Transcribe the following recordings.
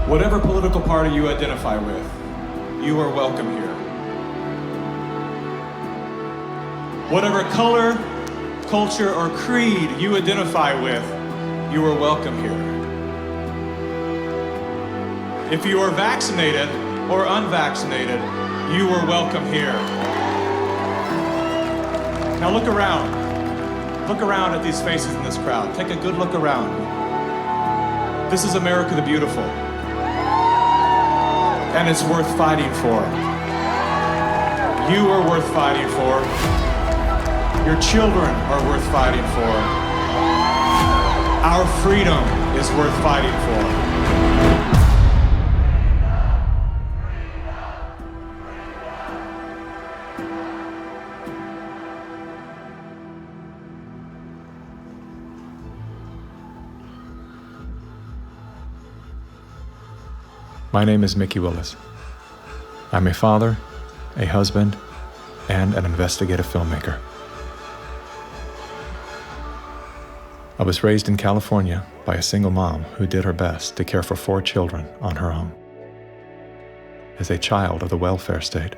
Whatever political party you identify with, you are welcome here. Whatever color, culture, or creed you identify with, you are welcome here. If you are vaccinated or unvaccinated, you are welcome here. Now look around. Look around at these faces in this crowd. Take a good look around. This is America the Beautiful. And it's worth fighting for. You are worth fighting for. Your children are worth fighting for. Our freedom is worth fighting for. My name is Mikki Willis. I'm a father, a husband, and an investigative filmmaker. I was raised in California by a single mom who did her best to care for 4 children on her own. As a child of the welfare state,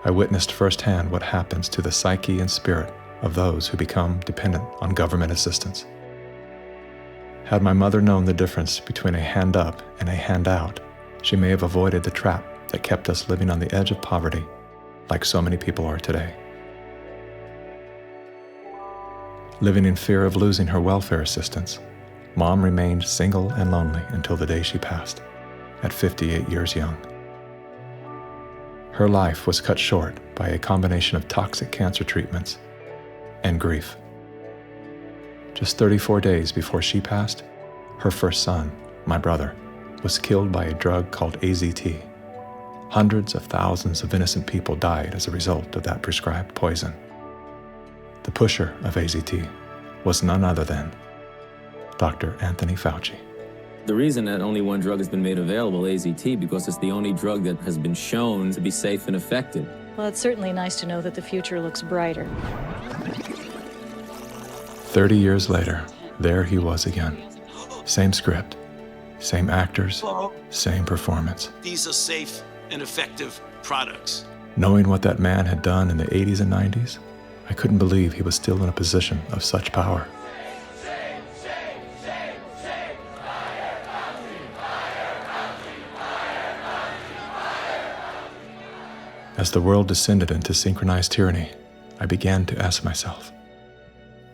I witnessed firsthand what happens to the psyche and spirit of those who become dependent on government assistance. Had my mother known the difference between a hand up and a handout, she may have avoided the trap that kept us living on the edge of poverty, like so many people are today. Living in fear of losing her welfare assistance, Mom remained single and lonely until the day she passed, at 58 years young. Her life was cut short by a combination of toxic cancer treatments and grief. Just 34 days before she passed, her first son, my brother, was killed by a drug called AZT. Hundreds of thousands of innocent people died as a result of that prescribed poison. The pusher of AZT was none other than Dr. Anthony Fauci. The reason that only one drug has been made available, AZT, because it's the only drug that has been shown to be safe and effective. Well, it's certainly nice to know that the future looks brighter. 30 years later, there he was again. Same script, same actors, same performance. These are safe and effective products. Knowing what that man had done in the 80s and 90s, I couldn't believe he was still in a position of such power. As the world descended into synchronized tyranny, I began to ask myself,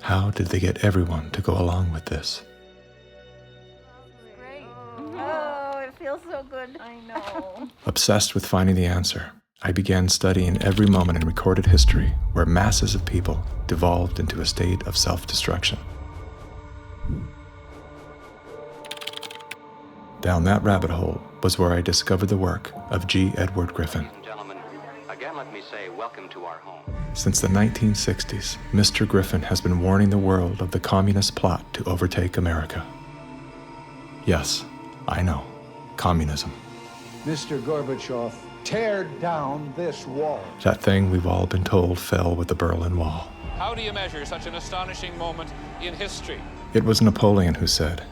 how did they get everyone to go along with this? Feels so good. I know. Obsessed with finding the answer, I began studying every moment in recorded history where masses of people devolved into a state of self-destruction. Down that rabbit hole was where I discovered the work of G. Edward Griffin. Gentlemen, again let me say welcome to our home. Since the 1960s, Mr. Griffin has been warning the world of the communist plot to overtake America. Yes, I know. Communism. Mr. Gorbachev, tear down this wall. That thing we've all been told fell with the Berlin Wall. How do you measure such an astonishing moment in history? It was Napoleon who said,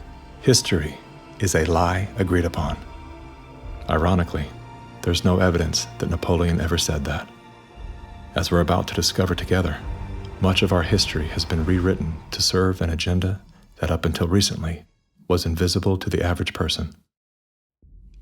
"History is a lie agreed upon." Ironically, there's no evidence that Napoleon ever said that. As we're about to discover together, much of our history has been rewritten to serve an agenda that up until recently was invisible to the average person.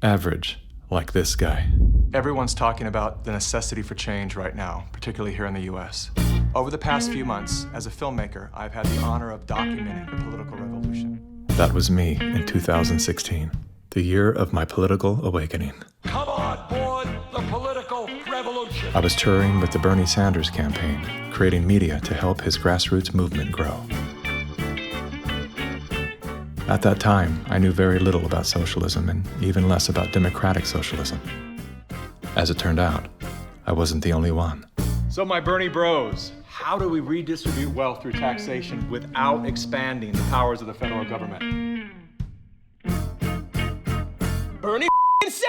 Average, like this guy. Everyone's talking about the necessity for change right now, particularly here in the US. Over the past few months, as a filmmaker, I've had the honor of documenting the political revolution. That was me in 2016, the year of my political awakening. Come on board the political revolution. I was touring with the Bernie Sanders campaign, creating media to help his grassroots movement grow. At that time, I knew very little about socialism and even less about democratic socialism. As it turned out, I wasn't the only one. So my Bernie bros, how do we redistribute wealth through taxation without expanding the powers of the federal government? Bernie Sanders!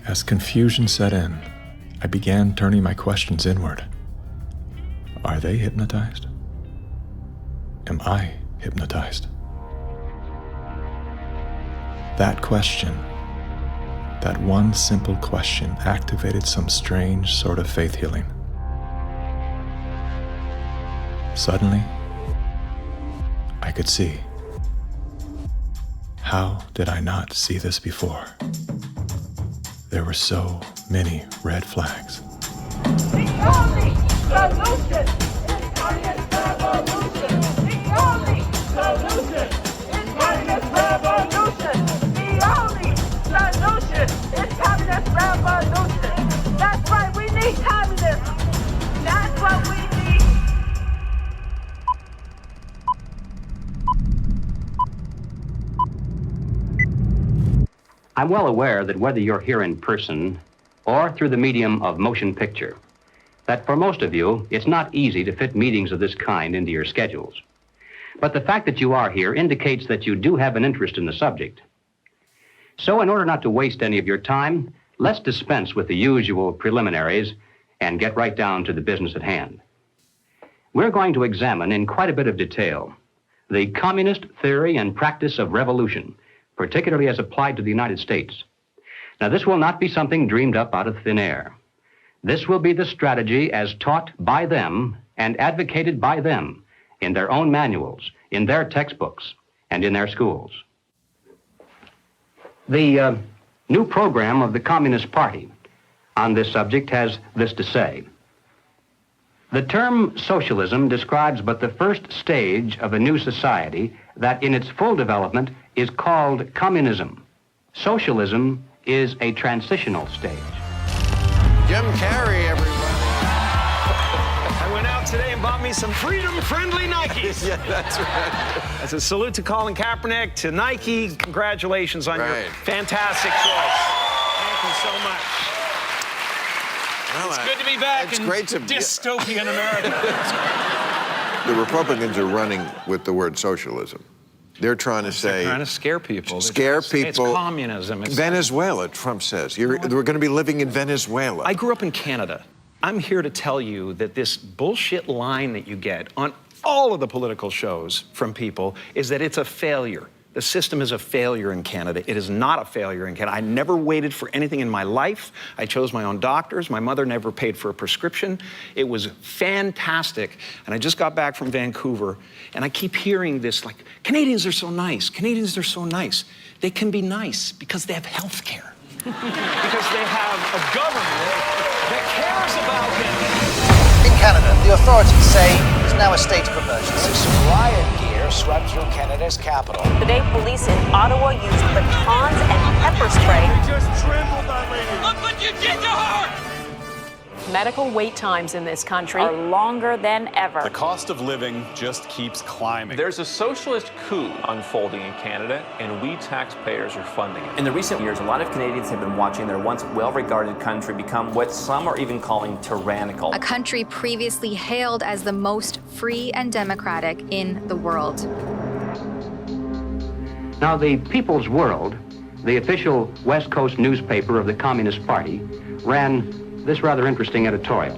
As confusion set in, I began turning my questions inward. Are they hypnotized? Am I hypnotized? That question, that one simple question, activated some strange sort of faith healing. Suddenly, I could see. How did I not see this before? There were so many red flags. The only solution is communist revolution. The only solution is communist revolution. The only solution is communist revolution. That's right, we need communism. That's what we need. I'm well aware that whether you're here in person or through the medium of motion picture, that for most of you, it's not easy to fit meetings of this kind into your schedules. But the fact that you are here indicates that you do have an interest in the subject. So in order not to waste any of your time, let's dispense with the usual preliminaries and get right down to the business at hand. We're going to examine in quite a bit of detail the communist theory and practice of revolution, particularly as applied to the United States. Now, this will not be something dreamed up out of thin air. This will be the strategy as taught by them and advocated by them in their own manuals, in their textbooks, and in their schools. The new program of the Communist Party on this subject has this to say. The term socialism describes but the first stage of a new society that in its full development is called communism. Socialism is a transitional stage. Jim Carrey, everybody. I went out today and bought me some freedom-friendly Nikes. Yeah, that's right. As a salute to Colin Kaepernick, to Nike, congratulations on your fantastic choice. Thank you so much. Well, it's good to be back in dystopian America. The Republicans are running with the word socialism. They're trying to say... They're trying to scare people. Scare people. It's communism. It's Venezuela, Trump says. We're going to be living in Venezuela. I grew up in Canada. I'm here to tell you that this bullshit line that you get on all of the political shows from people is that it's a failure. The system is a failure in Canada. It is not a failure in Canada. I never waited for anything in my life. I chose my own doctors. My mother never paid for a prescription. It was fantastic. And I just got back from Vancouver, and I keep hearing this, like, Canadians are so nice. Canadians are so nice. They can be nice because they have health care. Because they have a government that cares about them. In Canada, the authorities say it's now a state of emergency. Riot gear swept through Canada's capital. Today, police in Ottawa used batons and pepper spray. They just trampled that lady. Look what you did to her! Medical wait times in this country are longer than ever. The cost of living just keeps climbing. There's a socialist coup unfolding in Canada, and we taxpayers are funding it. In the recent years, a lot of Canadians have been watching their once well-regarded country become what some are even calling tyrannical. A country previously hailed as the most free and democratic in the world. Now, the People's World, the official West Coast newspaper of the Communist Party, ran this rather interesting editorial.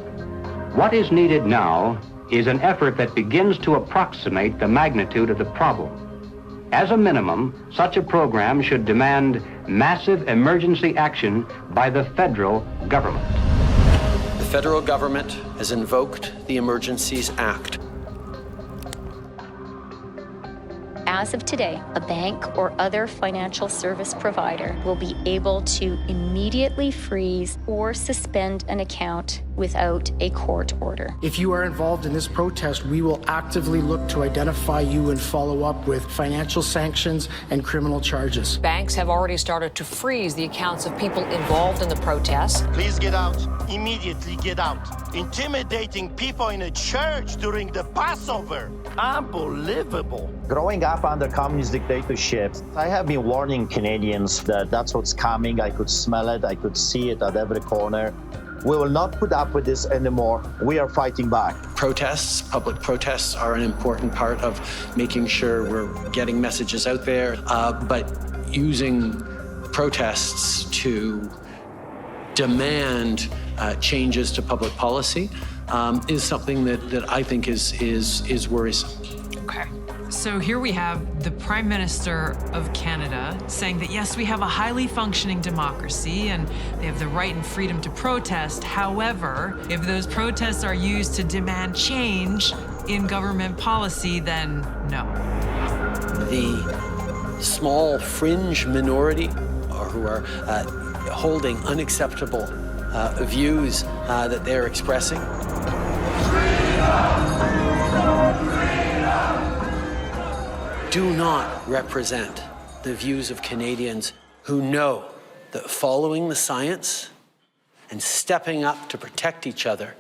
What is needed now is an effort that begins to approximate the magnitude of the problem. As a minimum, such a program should demand massive emergency action by the federal government. The federal government has invoked the Emergencies Act. As of today, a bank or other financial service provider will be able to immediately freeze or suspend an account without a court order. If you are involved in this protest, we will actively look to identify you and follow up with financial sanctions and criminal charges. Banks have already started to freeze the accounts of people involved in the protests. Please get out. Immediately get out. Intimidating people in a church during the Passover. Unbelievable. Growing up under communist dictatorship, I have been warning Canadians that that's what's coming. I could smell it. I could see it at every corner. We will not put up with this anymore. We are fighting back. Protests, public protests are an important part of making sure we're getting messages out there, but using protests to demand changes to public policy is something that I think is worrisome. Okay. So here we have the Prime Minister of Canada saying that, yes, we have a highly functioning democracy and they have the right and freedom to protest. However, if those protests are used to demand change in government policy, then no. The small fringe minority who are holding unacceptable views that they're expressing. Do not represent the views of Canadians who know that following the science and stepping up to protect each other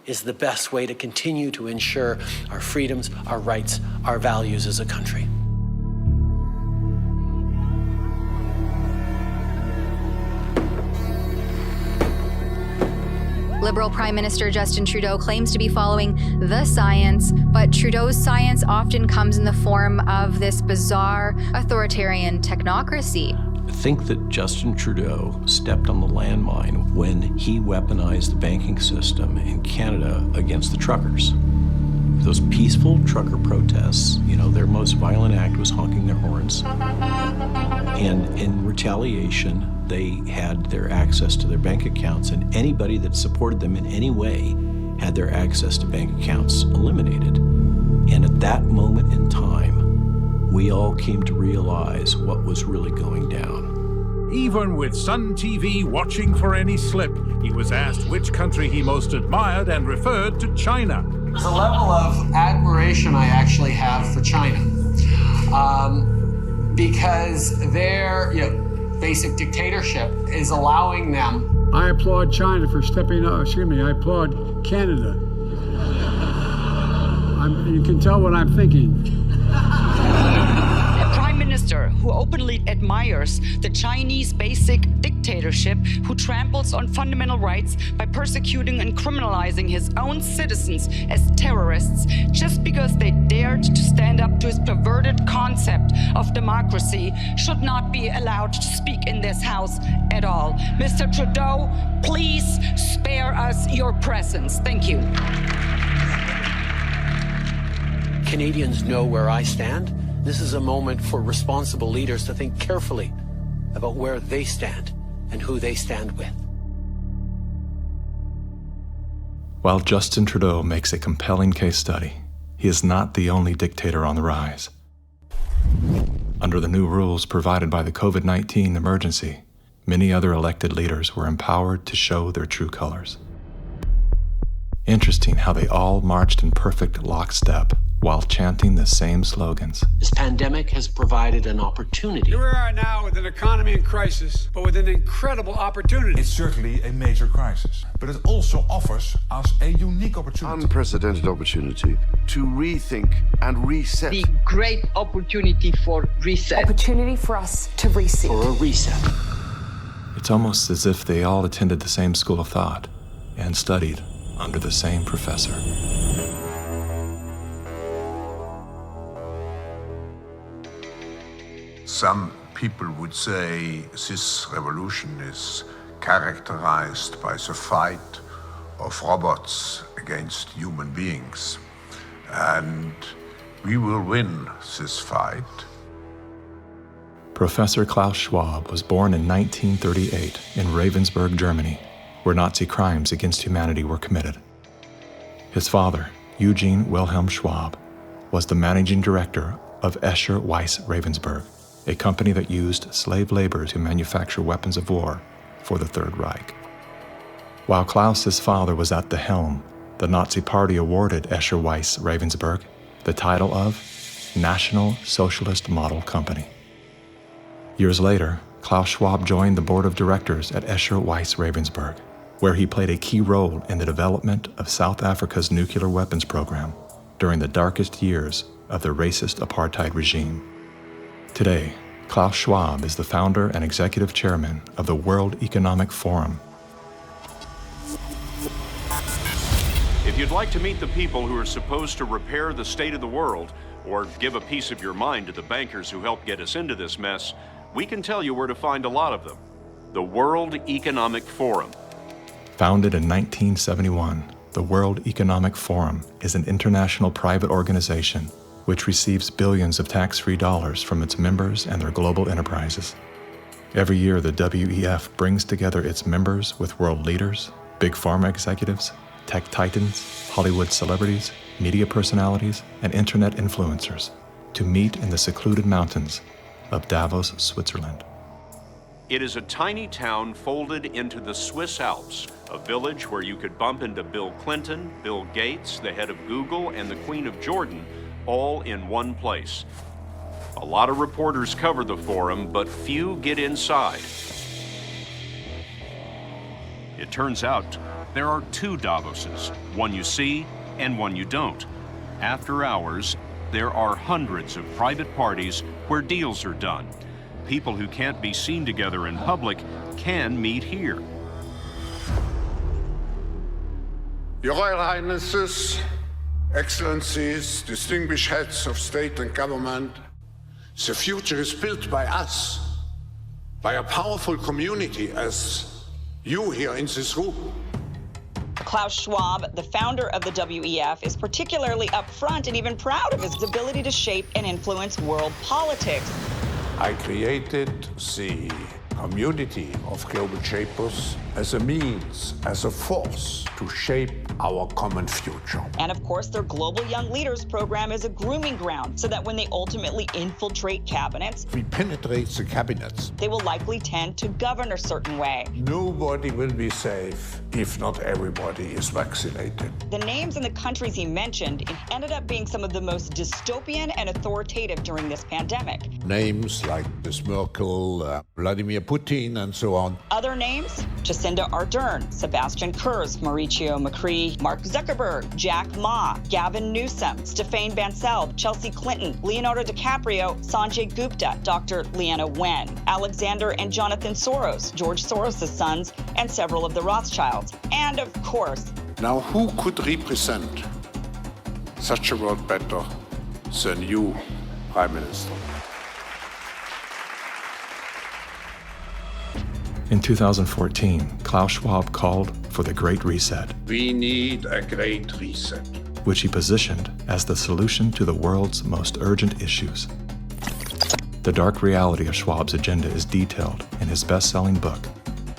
is the best way to continue to ensure our freedoms, our rights, our values as a country. Liberal Prime Minister Justin Trudeau claims to be following the science, but Trudeau's science often comes in the form of this bizarre authoritarian technocracy. I think that Justin Trudeau stepped on the landmine when he weaponized the banking system in Canada against the truckers. Those peaceful trucker protests, their most violent act was honking their horns. And in retaliation, they had their access to their bank accounts, and anybody that supported them in any way had their access to bank accounts eliminated. And at that moment in time, we all came to realize what was really going down. Even with Sun TV watching for any slip, he was asked which country he most admired and referred to China. There's a level of admiration I actually have for China because their basic dictatorship is allowing them. I applaud China for stepping up. I applaud Canada. You can tell what I'm thinking. A prime minister who openly admires the Chinese basic dictatorship, who tramples on fundamental rights by persecuting and criminalizing his own citizens as terrorists just because they dared to stand up to his perverted concept of democracy, should not be allowed to speak in this House at all. Mr. Trudeau, please spare us your presence. Thank you. Canadians know where I stand. This is a moment for responsible leaders to think carefully about where they stand and who they stand with. While Justin Trudeau makes a compelling case study, he is not the only dictator on the rise. Under the new rules provided by the COVID-19 emergency, many other elected leaders were empowered to show their true colors. Interesting how they all marched in perfect lockstep while chanting the same slogans. This pandemic has provided an opportunity. Here we are now with an economy in crisis, but with an incredible opportunity. It's certainly a major crisis, but it also offers us a unique opportunity. Unprecedented opportunity to rethink and reset. The great opportunity for reset. Opportunity for us to reset. For a reset. It's almost as if they all attended the same school of thought and studied under the same professor. Some people would say this revolution is characterized by the fight of robots against human beings. And we will win this fight. Professor Klaus Schwab was born in 1938 in Ravensburg, Germany, where Nazi crimes against humanity were committed. His father, Eugene Wilhelm Schwab, was the managing director of Escher Weiss Ravensburg, a company that used slave labor to manufacture weapons of war for the Third Reich. While Klaus's father was at the helm, the Nazi Party awarded Escher Weiss Ravensburg the title of National Socialist Model Company. Years later, Klaus Schwab joined the board of directors at Escher Weiss Ravensburg, where he played a key role in the development of South Africa's nuclear weapons program during the darkest years of the racist apartheid regime. Today, Klaus Schwab is the founder and executive chairman of the World Economic Forum. If you'd like to meet the people who are supposed to repair the state of the world, or give a piece of your mind to the bankers who helped get us into this mess, we can tell you where to find a lot of them. The World Economic Forum. Founded in 1971, The World Economic Forum is an international private organization which receives billions of tax-free dollars from its members and their global enterprises. Every year, the WEF brings together its members with world leaders, big pharma executives, tech titans, Hollywood celebrities, media personalities, and internet influencers to meet in the secluded mountains of Davos, Switzerland. It is a tiny town folded into the Swiss Alps, a village where you could bump into Bill Clinton, Bill Gates, the head of Google, and the Queen of Jordan, all in one place. A lot of reporters cover the forum, but few get inside. It turns out there are two Davoses, one you see and one you don't. After hours, there are hundreds of private parties where deals are done. People who can't be seen together in public can meet here. Your Royal Highnesses, Excellencies, distinguished heads of state and government, the future is built by us, by a powerful community as you here in this room. Klaus Schwab, the founder of the WEF, is particularly upfront and even proud of his ability to shape and influence world politics. I created the community of global shapers as a means, as a force to shape our common future. And of course, their Global Young Leaders program is a grooming ground so that when they ultimately infiltrate cabinets, We penetrate the cabinets. they will likely tend to govern a certain way. Nobody will be safe if not everybody is vaccinated. The names and the countries he mentioned ended up being some of the most dystopian and authoritative during this pandemic. Names like Ms. Merkel, Vladimir Putin, and so on. Other names, Jacinda Ardern, Sebastian Kurz, Mauricio Macri, Mark Zuckerberg, Jack Ma, Gavin Newsom, Stéphane Bancel, Chelsea Clinton, Leonardo DiCaprio, Sanjay Gupta, Dr. Leana Wen, Alexander and Jonathan Soros, George Soros' sons, and several of the Rothschilds. And of course, Now, who could represent such a world better than you, Prime Minister? In 2014, Klaus Schwab called for the Great Reset, We need a great reset. which he positioned as the solution to the world's most urgent issues. The dark reality of Schwab's agenda is detailed in his best-selling book,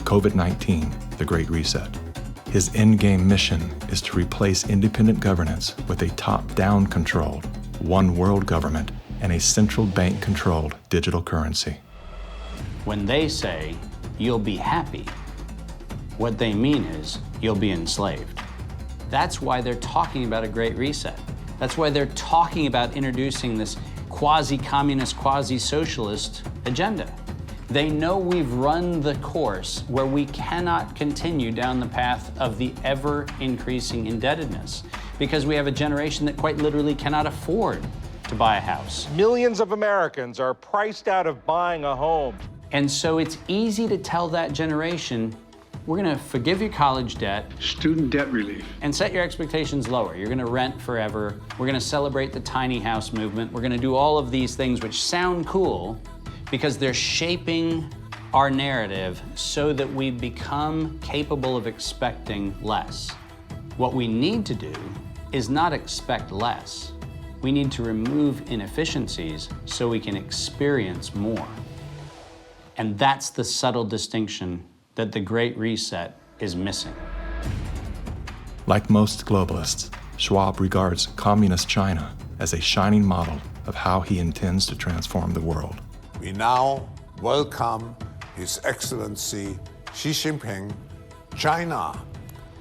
COVID-19, The Great Reset. His endgame mission is to replace independent governance with a top-down controlled, one world government and a central bank-controlled digital currency. When they say, you'll be happy, what they mean is, you'll be enslaved. That's why they're talking about a great reset. That's why they're talking about introducing this quasi-communist, quasi-socialist agenda. They know we've run the course where we cannot continue down the path of the ever-increasing indebtedness because we have a generation that quite literally cannot afford to buy a house. Millions of Americans are priced out of buying a home. And so it's easy to tell that generation, we're gonna forgive your college debt. Student debt relief. And set your expectations lower. You're gonna rent forever. We're gonna celebrate the tiny house movement. We're gonna do all of these things which sound cool because they're shaping our narrative so that we become capable of expecting less. What we need to do is not expect less. We need to remove inefficiencies so we can experience more. And that's the subtle distinction that the Great Reset is missing. Like most globalists, Schwab regards communist China as a shining model of how he intends to transform the world. We now welcome His Excellency Xi Jinping. China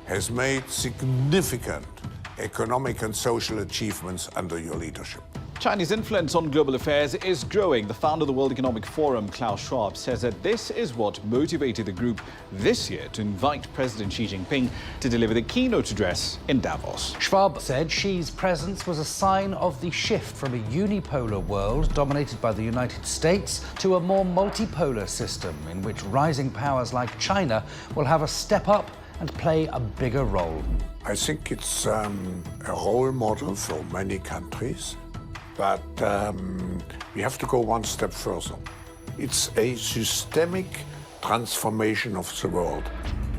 has made significant economic and social achievements under your leadership. Chinese influence on global affairs is growing. The founder of the World Economic Forum, Klaus Schwab, says that this is what motivated the group this year to invite President Xi Jinping to deliver the keynote address in Davos. Schwab said Xi's presence was a sign of the shift from a unipolar world dominated by the United States to a more multipolar system in which rising powers like China will have a step up and play a bigger role. I think it's a role model for many countries. But we have to go one step further. It's a systemic transformation of the world.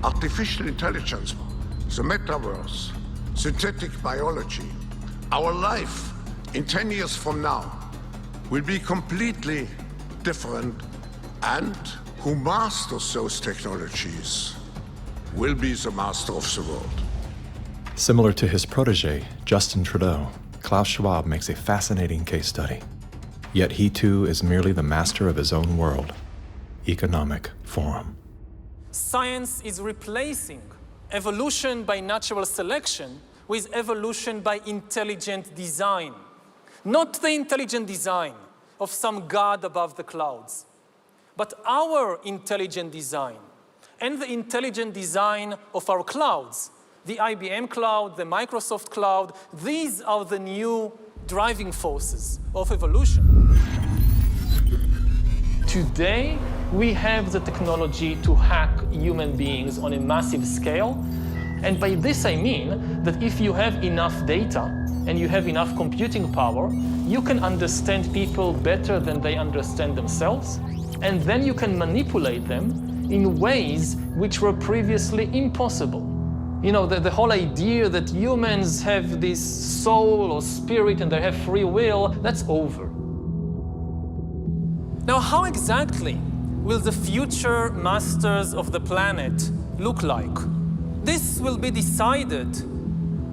Artificial intelligence, the metaverse, synthetic biology. Our life in 10 years from now will be completely different, and who masters those technologies will be the master of the world. Similar to his protege, Justin Trudeau, Klaus Schwab makes a fascinating case study. Yet he too is merely the master of his own world. Economic Forum. Science is replacing evolution by natural selection with evolution by intelligent design. Not the intelligent design of some god above the clouds, but our intelligent design and the intelligent design of our clouds. The IBM cloud, the Microsoft cloud, these are the new driving forces of evolution. Today, we have the technology to hack human beings on a massive scale. And by this I mean that if you have enough data and you have enough computing power, you can understand people better than they understand themselves. And then you can manipulate them in ways which were previously impossible. You know, the whole idea that humans have this soul or spirit and they have free will, that's over. Now, how exactly will the future masters of the planet look like? This will be decided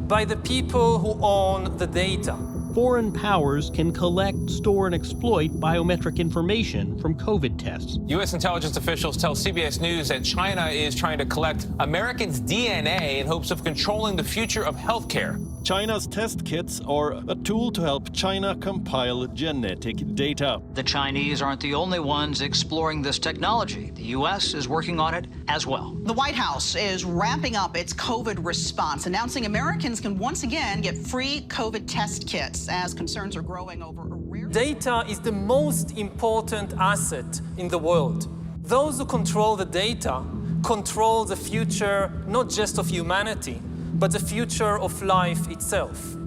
by the people who own the data. Foreign powers can collect, store, and exploit biometric information from COVID tests. U.S. intelligence officials tell CBS News that China is trying to collect Americans' DNA in hopes of controlling the future of healthcare. China's test kits are a tool to help China compile genetic data. The Chinese aren't the only ones exploring this technology. The U.S. is working on it as well. The White House is ramping up its COVID response, announcing Americans can once again get free COVID test kits as concerns are growing over a rare... Data is the most important asset in the world. Those who control the data control the future not just of humanity, but the future of life itself.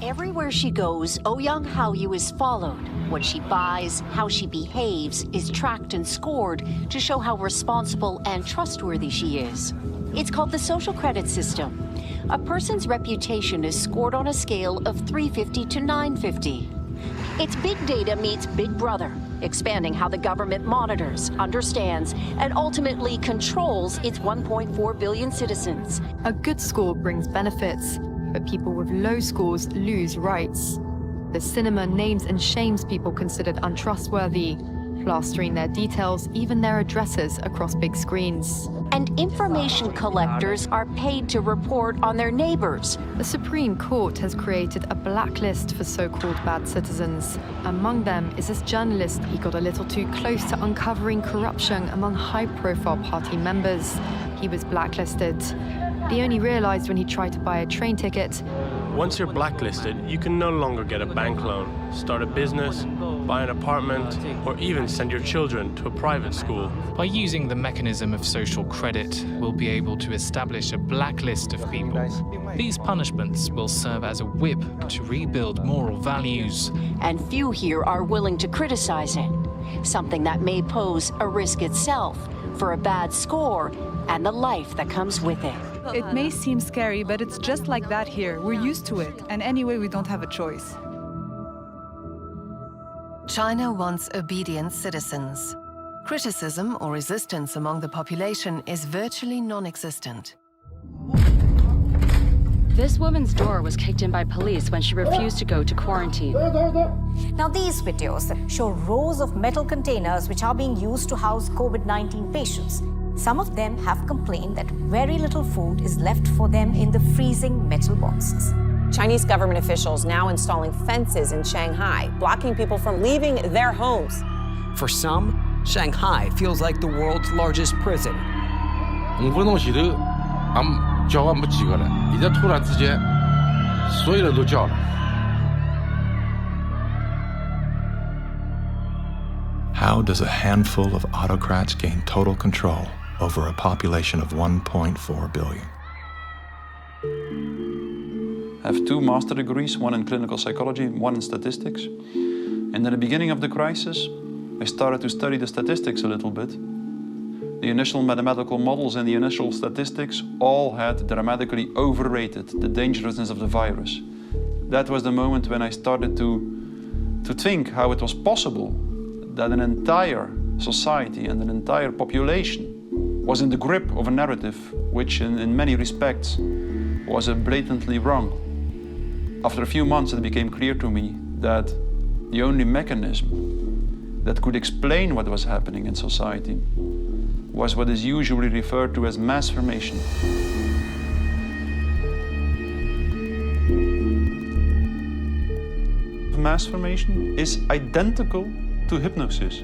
Everywhere she goes, Ouyang Haoyu is followed. What she buys, how she behaves, is tracked and scored to show how responsible and trustworthy she is. It's called the social credit system. A person's reputation is scored on a scale of 350 to 950. It's big data meets Big Brother, expanding how the government monitors, understands, and ultimately controls its 1.4 billion citizens. A good score brings benefits, but people with low scores lose rights. The cinema names and shames people considered untrustworthy, plastering their details, even their addresses, across big screens. And information collectors are paid to report on their neighbors. The Supreme Court has created a blacklist for so-called bad citizens. Among them is this journalist. He got a little too close to uncovering corruption among high-profile party members. He was blacklisted. He only realized when he tried to buy a train ticket. Once you're blacklisted, you can no longer get a bank loan, start a business, buy an apartment, or even send your children to a private school. By using the mechanism of social credit, we'll be able to establish a blacklist of people. These punishments will serve as a whip to rebuild moral values. And few here are willing to criticize it, something that may pose a risk itself for a bad score and the life that comes with it. It may seem scary, but it's just like that here. We're used to it, and anyway, we don't have a choice. China wants obedient citizens. Criticism or resistance among the population is virtually non-existent. This woman's door was kicked in by police when she refused to go to quarantine. Now, these videos show rows of metal containers which are being used to house COVID-19 patients. Some of them have complained that very little food is left for them in the freezing metal boxes. Chinese government officials now installing fences in Shanghai, blocking people from leaving their homes. For some, Shanghai feels like the world's largest prison. How does a handful of autocrats gain total control over a population of 1.4 billion? I have 2 master degrees, one in clinical psychology, one in statistics. And at the beginning of the crisis, I started to study the statistics a little bit. The initial mathematical models and the initial statistics all had dramatically overrated the dangerousness of the virus. That was the moment when I started to think how it was possible that an entire society and an entire population was in the grip of a narrative which in many respects was blatantly wrong. After a few months it became clear to me that the only mechanism that could explain what was happening in society was what is usually referred to as mass formation. Mass formation is identical to hypnosis.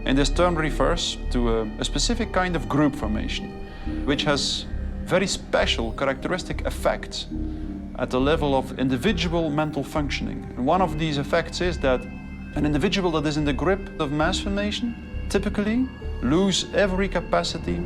And this term refers to a specific kind of group formation, which has very special characteristic effects at the level of individual mental functioning. And one of these effects is that an individual that is in the grip of mass formation typically lose every capacity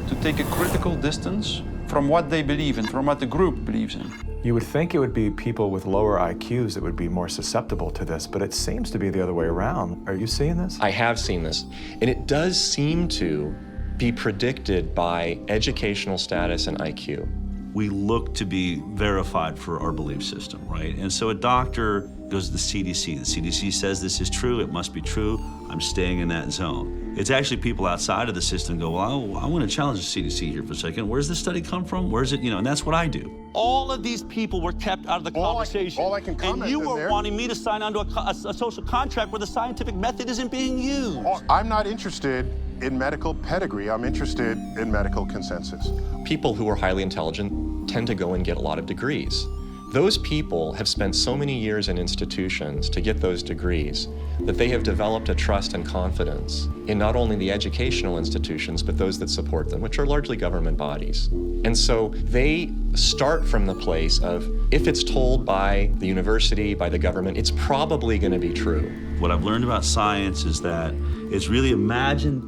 to take a critical distance from what they believe in, from what the group believes in. You would think it would be people with lower IQs that would be more susceptible to this, but it seems to be the other way around. Are you seeing this? I have seen this, and it does seem to be predicted by educational status and IQ. We look to be verified for our belief system, right? And so a doctor goes to the CDC. The CDC says this is true, it must be true, I'm staying in that zone. It's actually people outside of the system go, well, I want to challenge the CDC here for a second. Where's this study come from? Where's it, and that's what I do. All of these people were kept out of the conversation. All I can comment and you were there, wanting me to sign onto a social contract where the scientific method isn't being used. I'm not interested in medical pedigree. I'm interested in medical consensus. People who are highly intelligent tend to go and get a lot of degrees. Those people have spent so many years in institutions to get those degrees that they have developed a trust and confidence in not only the educational institutions, but those that support them, which are largely government bodies. And so they start from the place of, if it's told by the university, by the government, it's probably going to be true. What I've learned about science is that it's really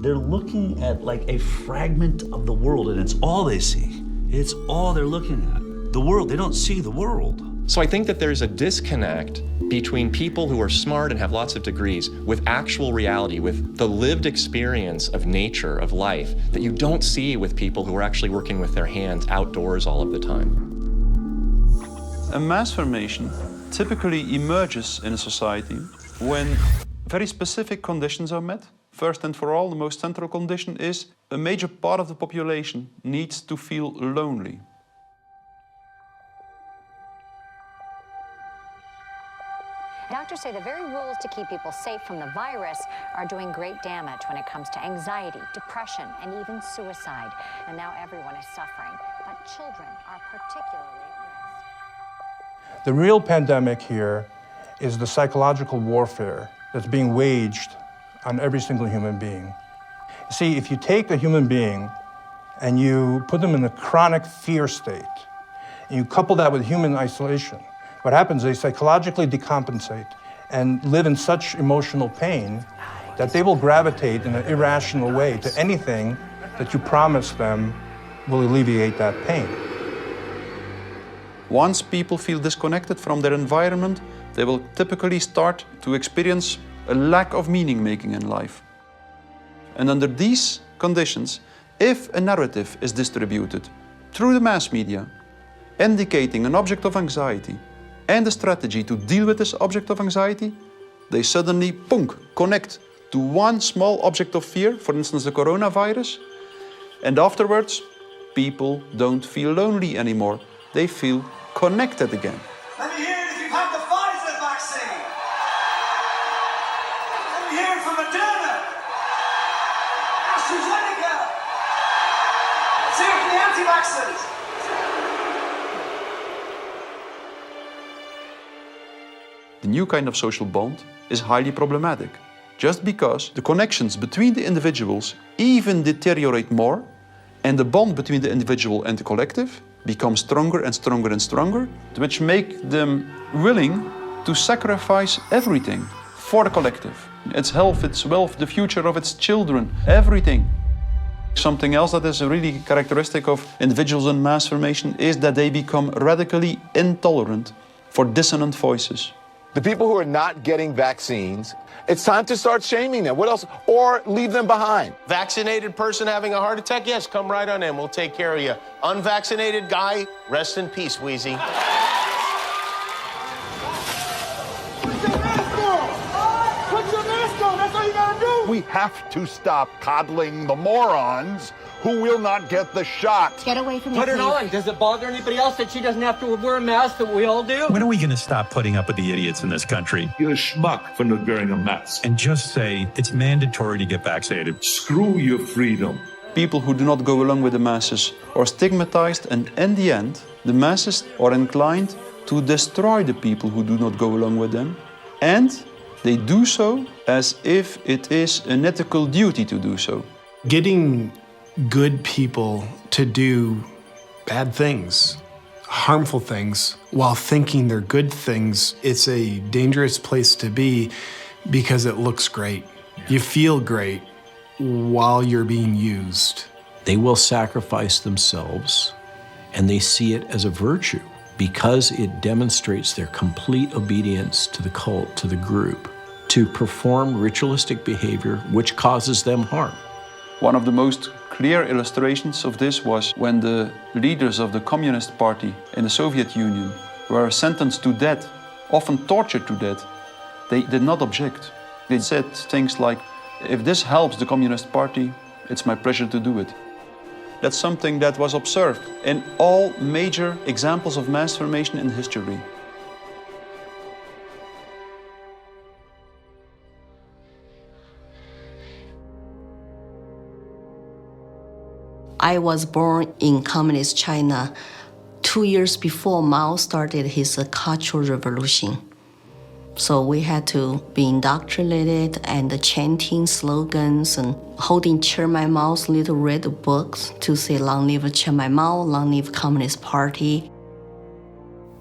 they're looking at like a fragment of the world, and it's all they see. It's all they're looking at. The world, they don't see the world. So I think that there's a disconnect between people who are smart and have lots of degrees with actual reality, with the lived experience of nature, of life, that you don't see with people who are actually working with their hands outdoors all of the time. A mass formation typically emerges in a society when very specific conditions are met. First and for all, the most central condition is a major part of the population needs to feel lonely. Doctors say the very rules to keep people safe from the virus are doing great damage when it comes to anxiety, depression, and even suicide. And now everyone is suffering, but children are particularly at risk. The real pandemic here is the psychological warfare that's being waged on every single human being. See, if you take a human being and you put them in a chronic fear state, and you couple that with human isolation, what happens is they psychologically decompensate and live in such emotional pain that they will gravitate in an irrational way to anything that you promise them will alleviate that pain. Once people feel disconnected from their environment, they will typically start to experience a lack of meaning-making in life. And under these conditions, if a narrative is distributed through the mass media, indicating an object of anxiety and a strategy to deal with this object of anxiety, they suddenly, connect to one small object of fear, for instance the coronavirus, and afterwards, people don't feel lonely anymore. They feel connected again. Let me hear it if you've had the Pfizer vaccine. Let me hear it from Moderna. AstraZeneca. Let's hear it from the anti-vaxxers. The new kind of social bond is highly problematic, just because the connections between the individuals even deteriorate more, and the bond between the individual and the collective becomes stronger and stronger and stronger, which make them willing to sacrifice everything for the collective. Its health, its wealth, the future of its children, everything. Something else that is really characteristic of individuals in mass formation is that they become radically intolerant for dissonant voices. the people who are not getting vaccines, it's time to start shaming them. What else? Or leave them behind. Vaccinated person having a heart attack? Yes, come right on in. We'll take care of you. Unvaccinated guy, rest in peace, Wheezy. Put your mask on! Put your mask on! That's all you gotta do! We have to stop coddling the morons who will not get the shot. Get away from me, Put it please. on. Does it bother anybody else that she doesn't have to wear a mask that we all do? When are we going to stop putting up with the idiots in this country? You're a schmuck for not wearing a mask. And just say it's mandatory to get vaccinated. Screw your freedom. People who do not go along with the masses are stigmatized, and in the end, the masses are inclined to destroy the people who do not go along with them. And they do so as if it is an ethical duty to do so. Getting good people to do bad things, harmful things, while thinking they're good things, it's a dangerous place to be because it looks great. You feel great while you're being used. They will sacrifice themselves, and they see it as a virtue because it demonstrates their complete obedience to the cult, to the group, to perform ritualistic behavior which causes them harm. One of the most clear illustrations of this was when the leaders of the Communist Party in the Soviet Union were sentenced to death, often tortured to death. They did not object. They said things like, if this helps the Communist Party, it's my pleasure to do it. That's something that was observed in all major examples of mass formation in history. I was born in Communist China 2 years before Mao started his Cultural Revolution. So we had to be indoctrinated and chanting slogans and holding Chairman Mao's little red books to say, "Long live Chairman Mao, long live Communist Party."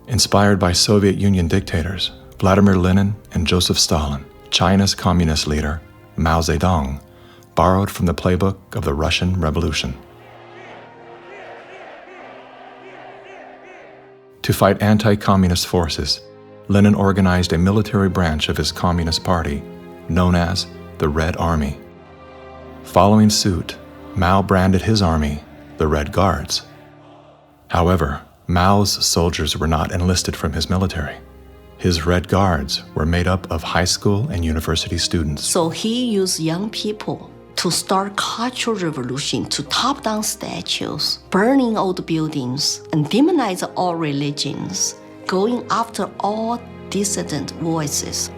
Inspired by Soviet Union dictators Vladimir Lenin and Joseph Stalin, China's communist leader, Mao Zedong, borrowed from the playbook of the Russian Revolution. To fight anti-communist forces, Lenin organized a military branch of his Communist Party, known as the Red Army. Following suit, Mao branded his army the Red Guards. However, Mao's soldiers were not enlisted from his military. His Red Guards were made up of high school and university students. So he used young people to start Cultural Revolution, to top down statues, burning old buildings, and demonize all religions, going after all dissident voices,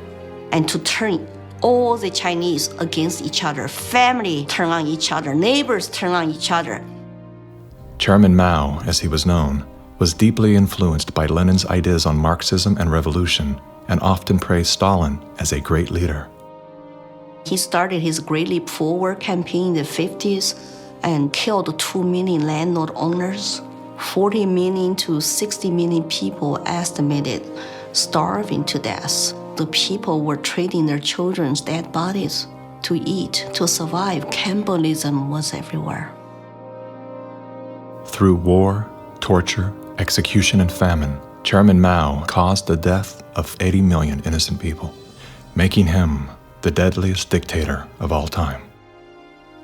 and to turn all the Chinese against each other, family turn on each other, neighbors turn on each other. Chairman Mao, as he was known, was deeply influenced by Lenin's ideas on Marxism and revolution, and often praised Stalin as a great leader. He started his Great Leap Forward campaign in the 50s and killed 2 million landlord owners. 40 million to 60 million people estimated starving to death. The people were trading their children's dead bodies to eat, to survive. Cannibalism was everywhere. Through war, torture, execution, and famine, Chairman Mao caused the death of 80 million innocent people, making him the deadliest dictator of all time.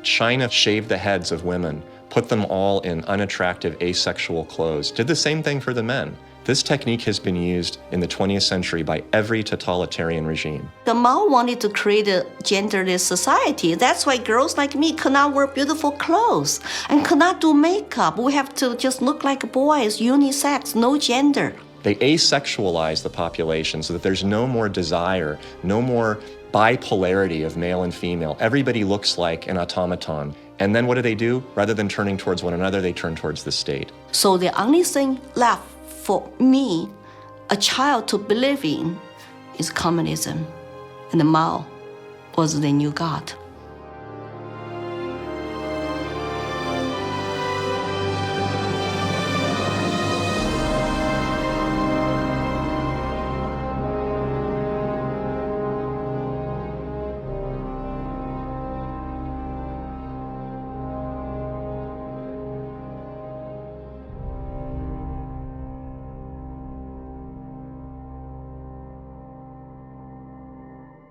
China shaved the heads of women, put them all in unattractive asexual clothes, did the same thing for the men. This technique has been used in the 20th century by every totalitarian regime. The Mao wanted to create a genderless society. That's why girls like me could not wear beautiful clothes and could not do makeup. We have to just look like boys, unisex, no gender. They asexualize the population so that there's no more desire, no more bipolarity of male and female. Everybody looks like an automaton. And then what do? Rather than turning towards one another, they turn towards the state. So the only thing left for me, a child to believe in, is communism. And Mao was the new God.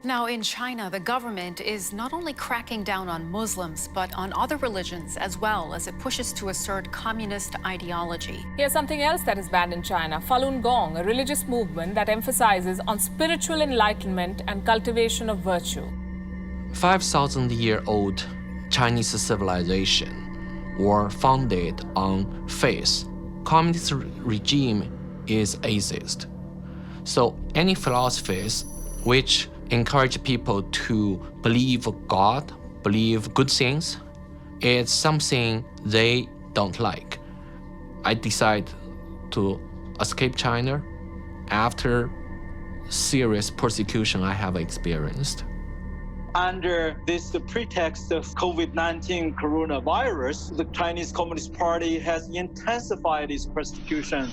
Now, in China, the government is not only cracking down on Muslims, but on other religions as well, as it pushes to assert communist ideology. Here's something else that is banned in China: Falun Gong, a religious movement that emphasizes on spiritual enlightenment and cultivation of virtue. 5,000-year-old Chinese civilization were founded on faith. Communist regime is atheist. So any philosophies which encourage people to believe God, believe good things, it's something they don't like. I decided to escape China after serious persecution I have experienced. Under this pretext of COVID-19 coronavirus, the Chinese Communist Party has intensified its persecution.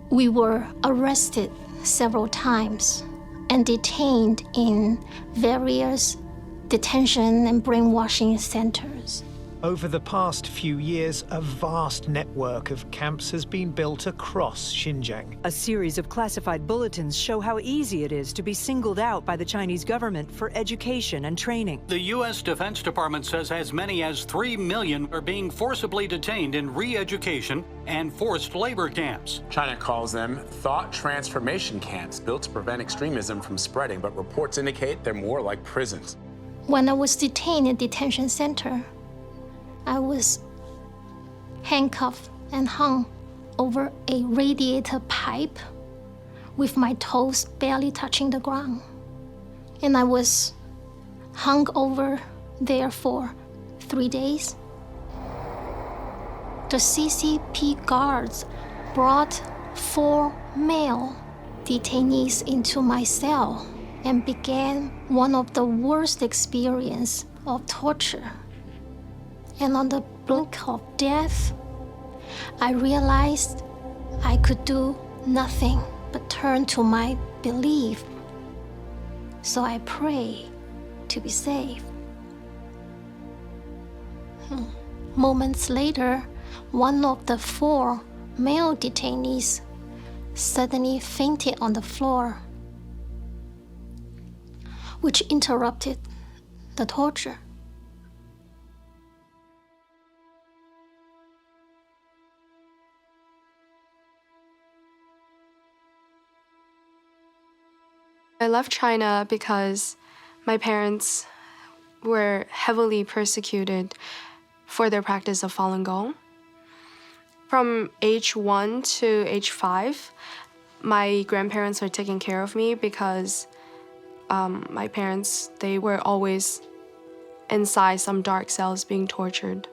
We were arrested several times and detained in various detention and brainwashing centers. Over the past few years, a vast network of camps has been built across Xinjiang. A series of classified bulletins show how easy it is to be singled out by the Chinese government for education and training. The U.S. Defense Department says as many as 3 million are being forcibly detained in re-education and forced labor camps. China calls them thought transformation camps built to prevent extremism from spreading, but reports indicate they're more like prisons. When I was detained in a detention center, I was handcuffed and hung over a radiator pipe with my toes barely touching the ground. And I was hung over there for 3 days. The CCP guards brought 4 male detainees into my cell and began one of the worst experiences of torture. And on the brink of death, I realized I could do nothing but turn to my belief. So I pray to be saved. Moments later, one of the 4 male detainees suddenly fainted on the floor, which interrupted the torture. I left China because my parents were heavily persecuted for their practice of Falun Gong. From age 1 to age 5, my grandparents were taking care of me because my parents, they were always inside some dark cells being tortured.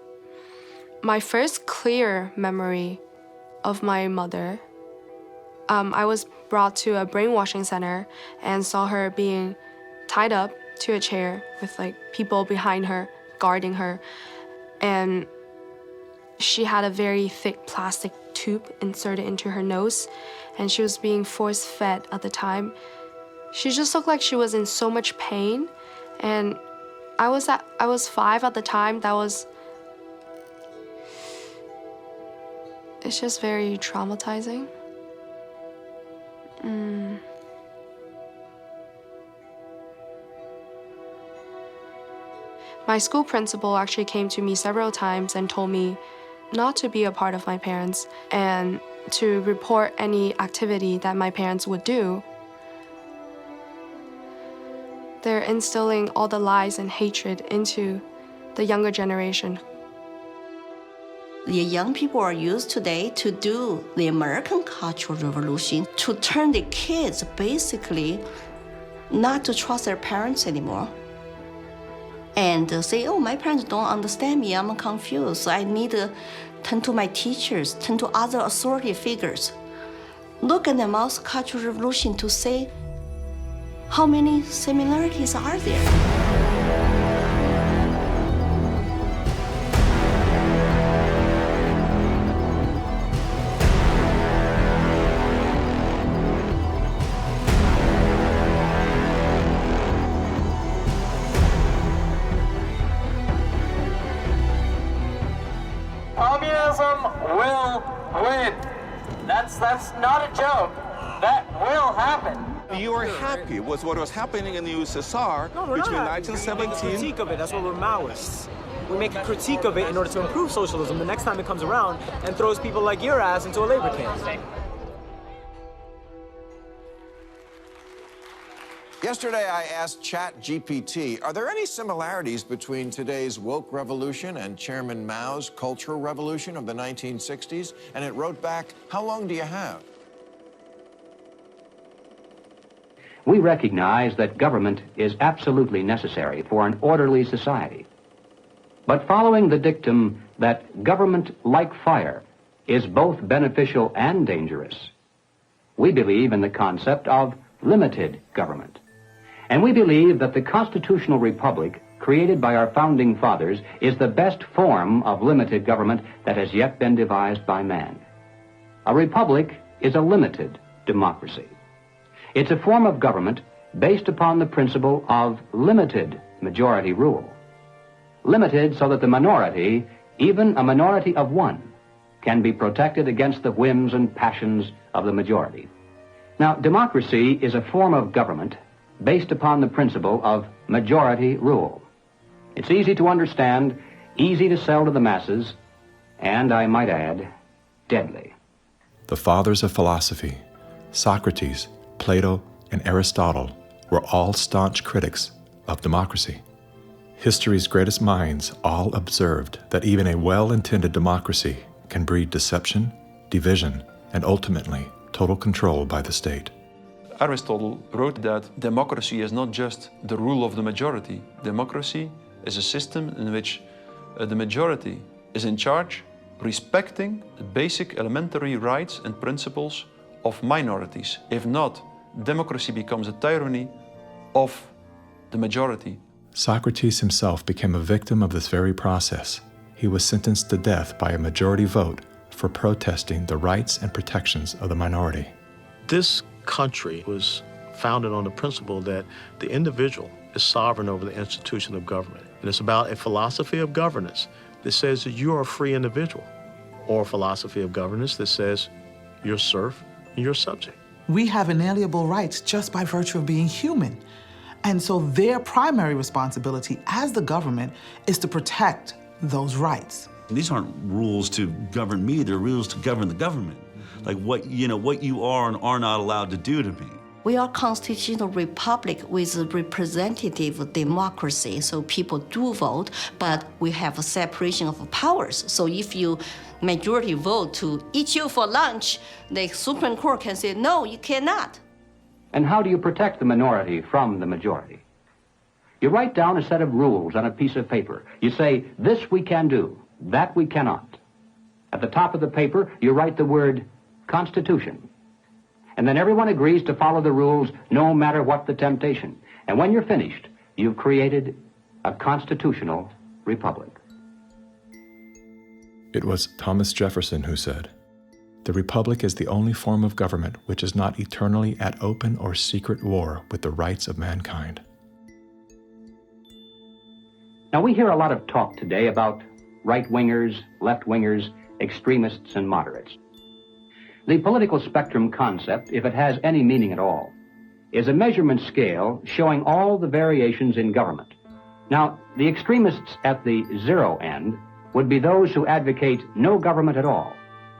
My first clear memory of my mother, I was brought to a brainwashing center and saw her being tied up to a chair with like people behind her guarding her, and she had a very thick plastic tube inserted into her nose, and she was being force-fed at the time. She just looked like she was in so much pain, and I was 5 at the time. It's just very traumatizing. My school principal actually came to me several times and told me not to be a part of my parents and to report any activity that my parents would do. They're instilling all the lies and hatred into the younger generation. The young people are used today to do the American Cultural Revolution, to turn the kids basically not to trust their parents anymore. And say, oh, my parents don't understand me, I'm confused. I need to turn to my teachers, turn to other authority figures. Look at the Cultural Revolution to say, how many similarities are there? Communism will win. That's not a joke. That will happen. You are happy with what was happening in the USSR No, we're between not. 1917. We make a critique of it. That's why we're Maoists. We make a critique of it in order to improve socialism the next time it comes around and throws people like your ass into a labor camp. Yesterday, I asked ChatGPT, are there any similarities between today's woke revolution and Chairman Mao's Cultural Revolution of the 1960s? And it wrote back, how long do you have? We recognize that government is absolutely necessary for an orderly society. But following the dictum that government, like fire, is both beneficial and dangerous, we believe in the concept of limited government. And we believe that the constitutional republic created by our founding fathers is the best form of limited government that has yet been devised by man. A republic is a limited democracy. It's a form of government based upon the principle of limited majority rule. Limited so that the minority, even a minority of one, can be protected against the whims and passions of the majority. Now, democracy is a form of government based upon the principle of majority rule. It's easy to understand, easy to sell to the masses, and I might add, deadly. The fathers of philosophy, Socrates, Plato, and Aristotle, were all staunch critics of democracy. History's greatest minds all observed that even a well-intended democracy can breed deception, division, and ultimately total control by the state. Aristotle wrote that democracy is not just the rule of the majority. Democracy is a system in which the majority is in charge, respecting the basic elementary rights and principles of minorities. If not, democracy becomes a tyranny of the majority. Socrates himself became a victim of this very process. He was sentenced to death by a majority vote for protesting the rights and protections of the minority. This country was founded on the principle that the individual is sovereign over the institution of government. And it's about a philosophy of governance that says that you are a free individual, or a philosophy of governance that says you're serf and you're subject. We have inalienable rights just by virtue of being human. And so their primary responsibility as the government is to protect those rights. These aren't rules to govern me, they're rules to govern the government. Like what you are and are not allowed to do to me. We are a constitutional republic with a representative democracy, so people do vote, but we have a separation of powers. So if you majority vote to eat you for lunch, the Supreme Court can say, no, you cannot. And how do you protect the minority from the majority? You write down a set of rules on a piece of paper. You say, this we can do, that we cannot. At the top of the paper, you write the word Constitution. And then everyone agrees to follow the rules no matter what the temptation. And when you're finished, you've created a constitutional republic. It was Thomas Jefferson who said, "The republic is the only form of government which is not eternally at open or secret war with the rights of mankind." Now, we hear a lot of talk today about right-wingers, left-wingers, extremists, and moderates. The political spectrum concept, if it has any meaning at all, is a measurement scale showing all the variations in government. Now, the extremists at the zero end would be those who advocate no government at all,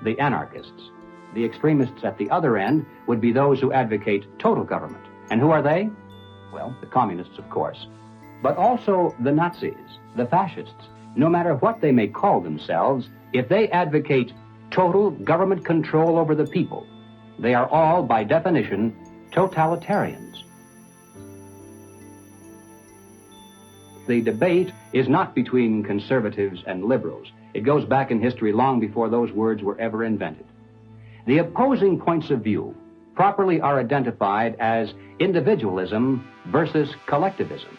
the anarchists. The extremists at the other end would be those who advocate total government. And who are they? Well, the communists, of course, but also the Nazis, the fascists. No matter what they may call themselves, if they advocate total government control over the people, they are all, by definition, totalitarians. The debate is not between conservatives and liberals. It goes back in history long before those words were ever invented. The opposing points of view properly are identified as individualism versus collectivism.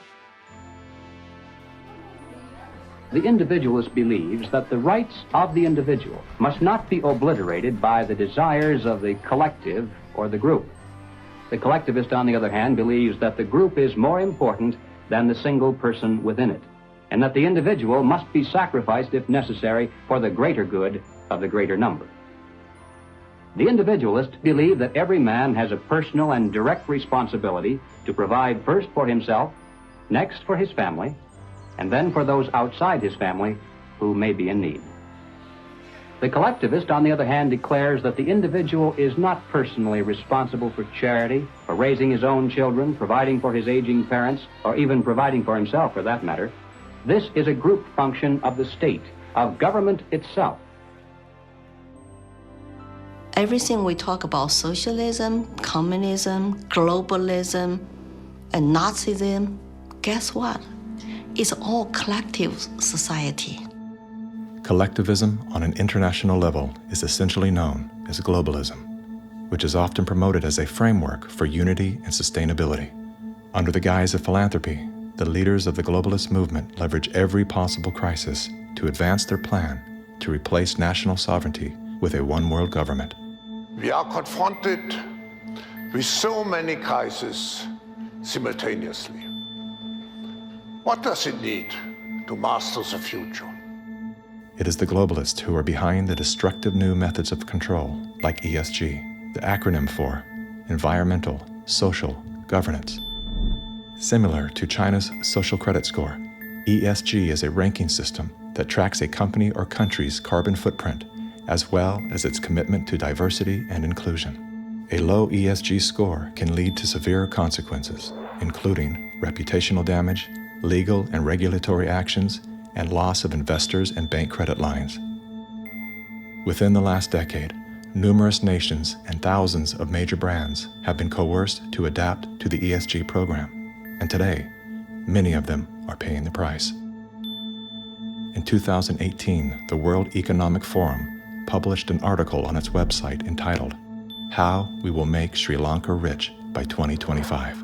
The individualist believes that the rights of the individual must not be obliterated by the desires of the collective or the group. The collectivist, on the other hand, believes that the group is more important than the single person within it, and that the individual must be sacrificed if necessary for the greater good of the greater number. The individualists believe that every man has a personal and direct responsibility to provide first for himself, next for his family, and then for those outside his family who may be in need. The collectivist, on the other hand, declares that the individual is not personally responsible for charity, for raising his own children, providing for his aging parents, or even providing for himself, for that matter. This is a group function of the state, of government itself. Everything we talk about, socialism, communism, globalism, and Nazism, guess what? It's all collective society. Collectivism on an international level is essentially known as globalism, which is often promoted as a framework for unity and sustainability. Under the guise of philanthropy, the leaders of the globalist movement leverage every possible crisis to advance their plan to replace national sovereignty with a one-world government. We are confronted with so many crises simultaneously. What does it need to master the future? It is the globalists who are behind the destructive new methods of control, like ESG, the acronym for Environmental, Social, Governance. Similar to China's social credit score, ESG is a ranking system that tracks a company or country's carbon footprint, as well as its commitment to diversity and inclusion. A low ESG score can lead to severe consequences, including reputational damage, legal and regulatory actions, and loss of investors and bank credit lines. Within the last decade, numerous nations and thousands of major brands have been coerced to adapt to the ESG program, and today, many of them are paying the price. In 2018, the World Economic Forum published an article on its website entitled, "How We Will Make Sri Lanka Rich by 2025.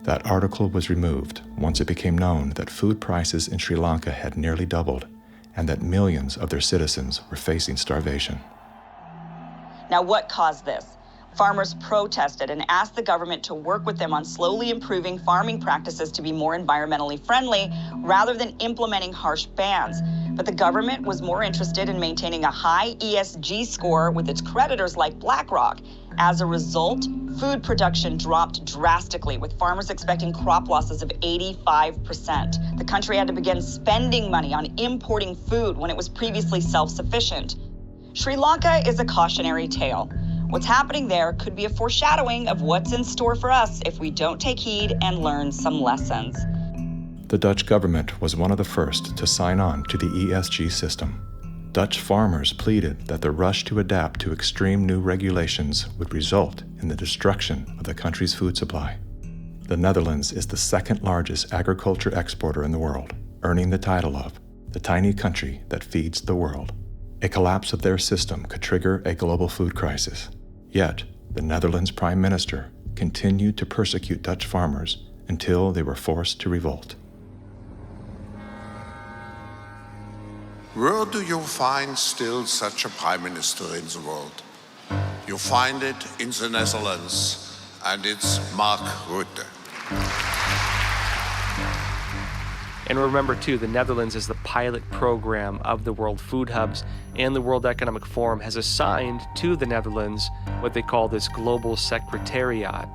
That article was removed once it became known that food prices in Sri Lanka had nearly doubled and that millions of their citizens were facing starvation. Now, what caused this? Farmers protested and asked the government to work with them on slowly improving farming practices to be more environmentally friendly rather than implementing harsh bans. But the government was more interested in maintaining a high ESG score with its creditors like BlackRock. As a result, food production dropped drastically, with farmers expecting crop losses of 85%. The country had to begin spending money on importing food when it was previously self-sufficient. Sri Lanka is a cautionary tale. What's happening there could be a foreshadowing of what's in store for us if we don't take heed and learn some lessons. The Dutch government was one of the first to sign on to the ESG system. Dutch farmers pleaded that the rush to adapt to extreme new regulations would result in the destruction of the country's food supply. The Netherlands is the second largest agriculture exporter in the world, earning the title of the tiny country that feeds the world. A collapse of their system could trigger a global food crisis. Yet, the Netherlands Prime Minister continued to persecute Dutch farmers until they were forced to revolt. Where do you find still such a prime minister in the world? You find it in the Netherlands, and it's Mark Rutte. And remember, too, the Netherlands is the pilot program of the World Food Hubs, and the World Economic Forum has assigned to the Netherlands what they call this Global Secretariat,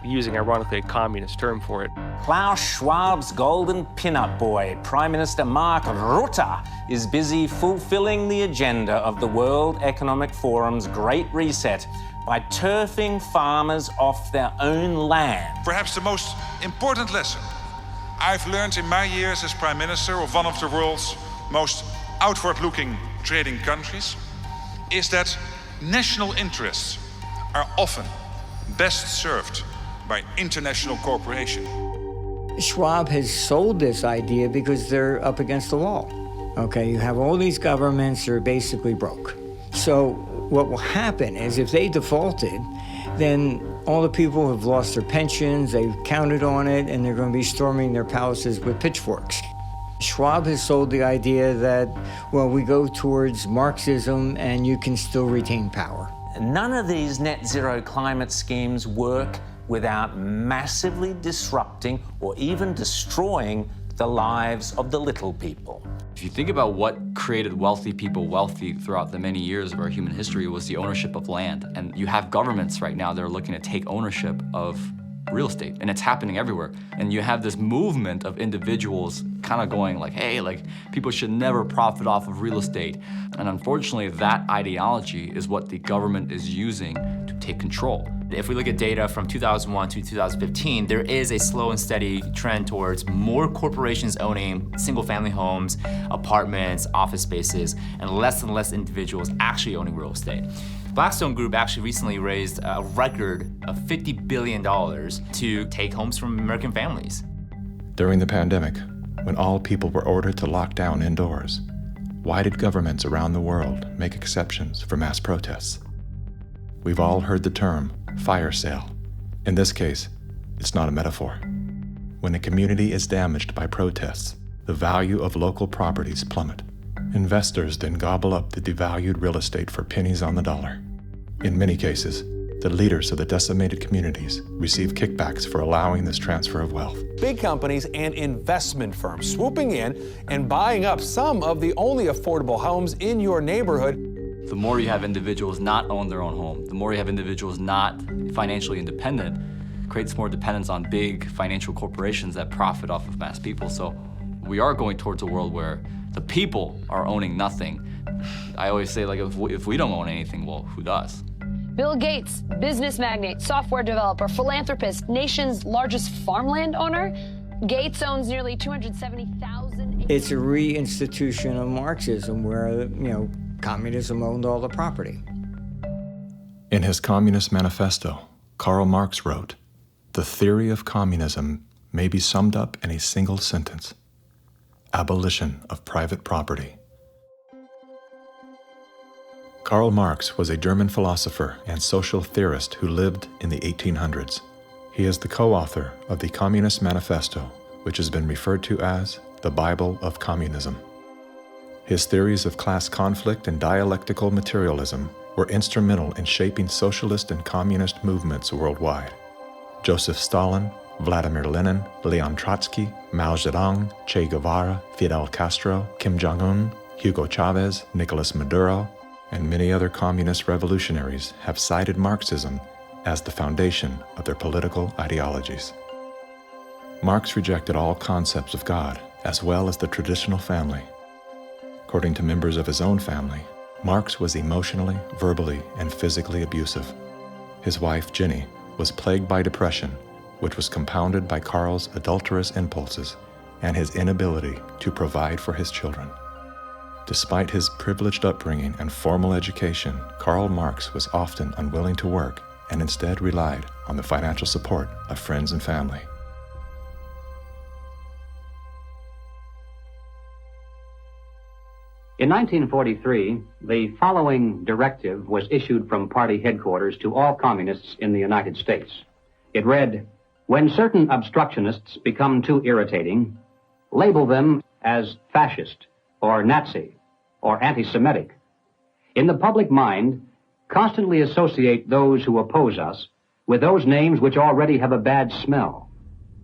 using, ironically, a communist term for it. Klaus Schwab's golden pin-up boy, Prime Minister Mark Rutte, is busy fulfilling the agenda of the World Economic Forum's Great Reset by turfing farmers off their own land. Perhaps the most important lesson I've learned in my years as Prime Minister of one of the world's most outward-looking trading countries is that national interests are often best served by international cooperation. Schwab has sold this idea because they're up against the wall. Okay, you have all these governments that are basically broke. So what will happen is if they defaulted, then all the people have lost their pensions, they've counted on it, and they're going to be storming their palaces with pitchforks. Schwab has sold the idea that, well, we go towards Marxism and you can still retain power. None of these net zero climate schemes work without massively disrupting or even destroying the lives of the little people. If you think about what created wealthy people wealthy throughout the many years of our human history, it was the ownership of land. And you have governments right now that are looking to take ownership of real estate, and it's happening everywhere. And you have this movement of individuals kind of going like, hey, like people should never profit off of real estate. And unfortunately, that ideology is what the government is using to take control. If we look at data from 2001 to 2015, there is a slow and steady trend towards more corporations owning single-family homes, apartments, office spaces, and less individuals actually owning real estate. Blackstone Group actually recently raised a record of $50 billion to take homes from American families. During the pandemic, when all people were ordered to lock down indoors, why did governments around the world make exceptions for mass protests? We've all heard the term fire sale. In this case, it's not a metaphor. When a community is damaged by protests, the value of local properties plummet. Investors then gobble up the devalued real estate for pennies on the dollar. In many cases, the leaders of the decimated communities receive kickbacks for allowing this transfer of wealth. Big companies and investment firms swooping in and buying up some of the only affordable homes in your neighborhood. The more you have individuals not own their own home, the more you have individuals not financially independent, creates more dependence on big financial corporations that profit off of mass people. So we are going towards a world where the people are owning nothing. I always say, like, if we don't own anything, well, who does? Bill Gates, business magnate, software developer, philanthropist, nation's largest farmland owner. Gates owns nearly 270,000 acres. It's a reinstitution of Marxism where, communism owned all the property. In his Communist Manifesto, Karl Marx wrote, "The theory of communism may be summed up in a single sentence: abolition of private property." Karl Marx was a German philosopher and social theorist who lived in the 1800s. He is the co-author of the Communist Manifesto, which has been referred to as the Bible of Communism. His theories of class conflict and dialectical materialism were instrumental in shaping socialist and communist movements worldwide. Joseph Stalin, Vladimir Lenin, Leon Trotsky, Mao Zedong, Che Guevara, Fidel Castro, Kim Jong-un, Hugo Chavez, Nicolas Maduro, and many other communist revolutionaries have cited Marxism as the foundation of their political ideologies. Marx rejected all concepts of God, as well as the traditional family. According to members of his own family, Marx was emotionally, verbally, and physically abusive. His wife, Jenny, was plagued by depression, which was compounded by Karl's adulterous impulses and his inability to provide for his children. Despite his privileged upbringing and formal education, Karl Marx was often unwilling to work and instead relied on the financial support of friends and family. In 1943, the following directive was issued from party headquarters to all communists in the United States. It read, "When certain obstructionists become too irritating, label them as fascist or Nazi or anti-Semitic. In the public mind, constantly associate those who oppose us with those names which already have a bad smell.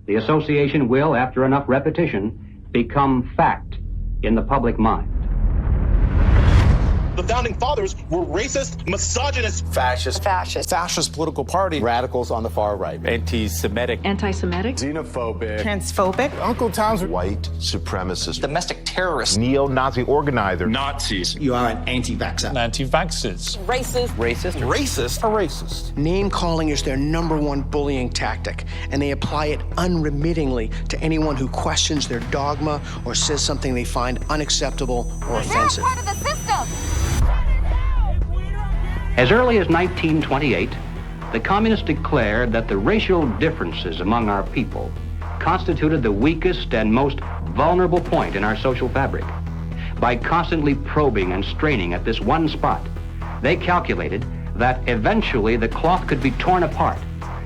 The association will, after enough repetition, become fact in the public mind." The founding fathers were racist, misogynist, Fascist political party, radicals on the far right, anti-Semitic, xenophobic, transphobic, Uncle Tom's white supremacist, domestic terrorist, neo-Nazi organizer, Nazis. You are an anti-vaxxer. Anti-vaxxers. Racist. Name-calling is their #1 bullying tactic, and they apply it unremittingly to anyone who questions their dogma or says something they find unacceptable or offensive. They're part of the system. As early as 1928, the communists declared that the racial differences among our people constituted the weakest and most vulnerable point in our social fabric. By constantly probing and straining at this one spot, they calculated that eventually the cloth could be torn apart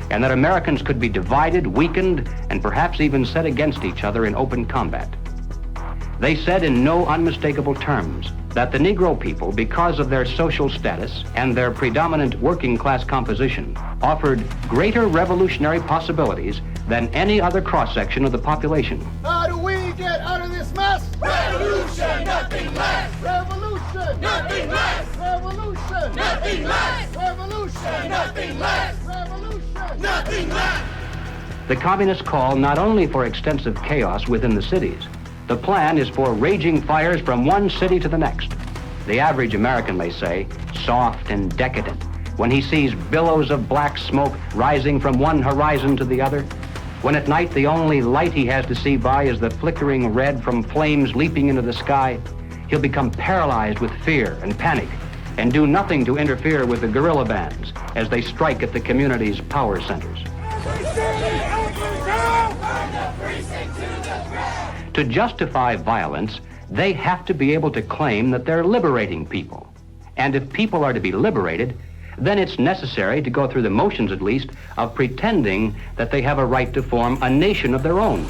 and that Americans could be divided, weakened, and perhaps even set against each other in open combat. They said in no unmistakable terms that the Negro people, because of their social status and their predominant working class composition, offered greater revolutionary possibilities than any other cross-section of the population. How do we get out of this mess? Revolution, nothing less. Revolution, nothing less. Revolution, nothing less. Revolution, nothing less. Revolution, nothing less. The communists call not only for extensive chaos within the cities, the plan is for raging fires from one city to the next. The average American may say, soft and decadent, when he sees billows of black smoke rising from one horizon to the other, when at night the only light he has to see by is the flickering red from flames leaping into the sky, he'll become paralyzed with fear and panic and do nothing to interfere with the guerrilla bands as they strike at the community's power centers. To justify violence, they have to be able to claim that they're liberating people. And if people are to be liberated, then it's necessary to go through the motions, at least, of pretending that they have a right to form a nation of their own.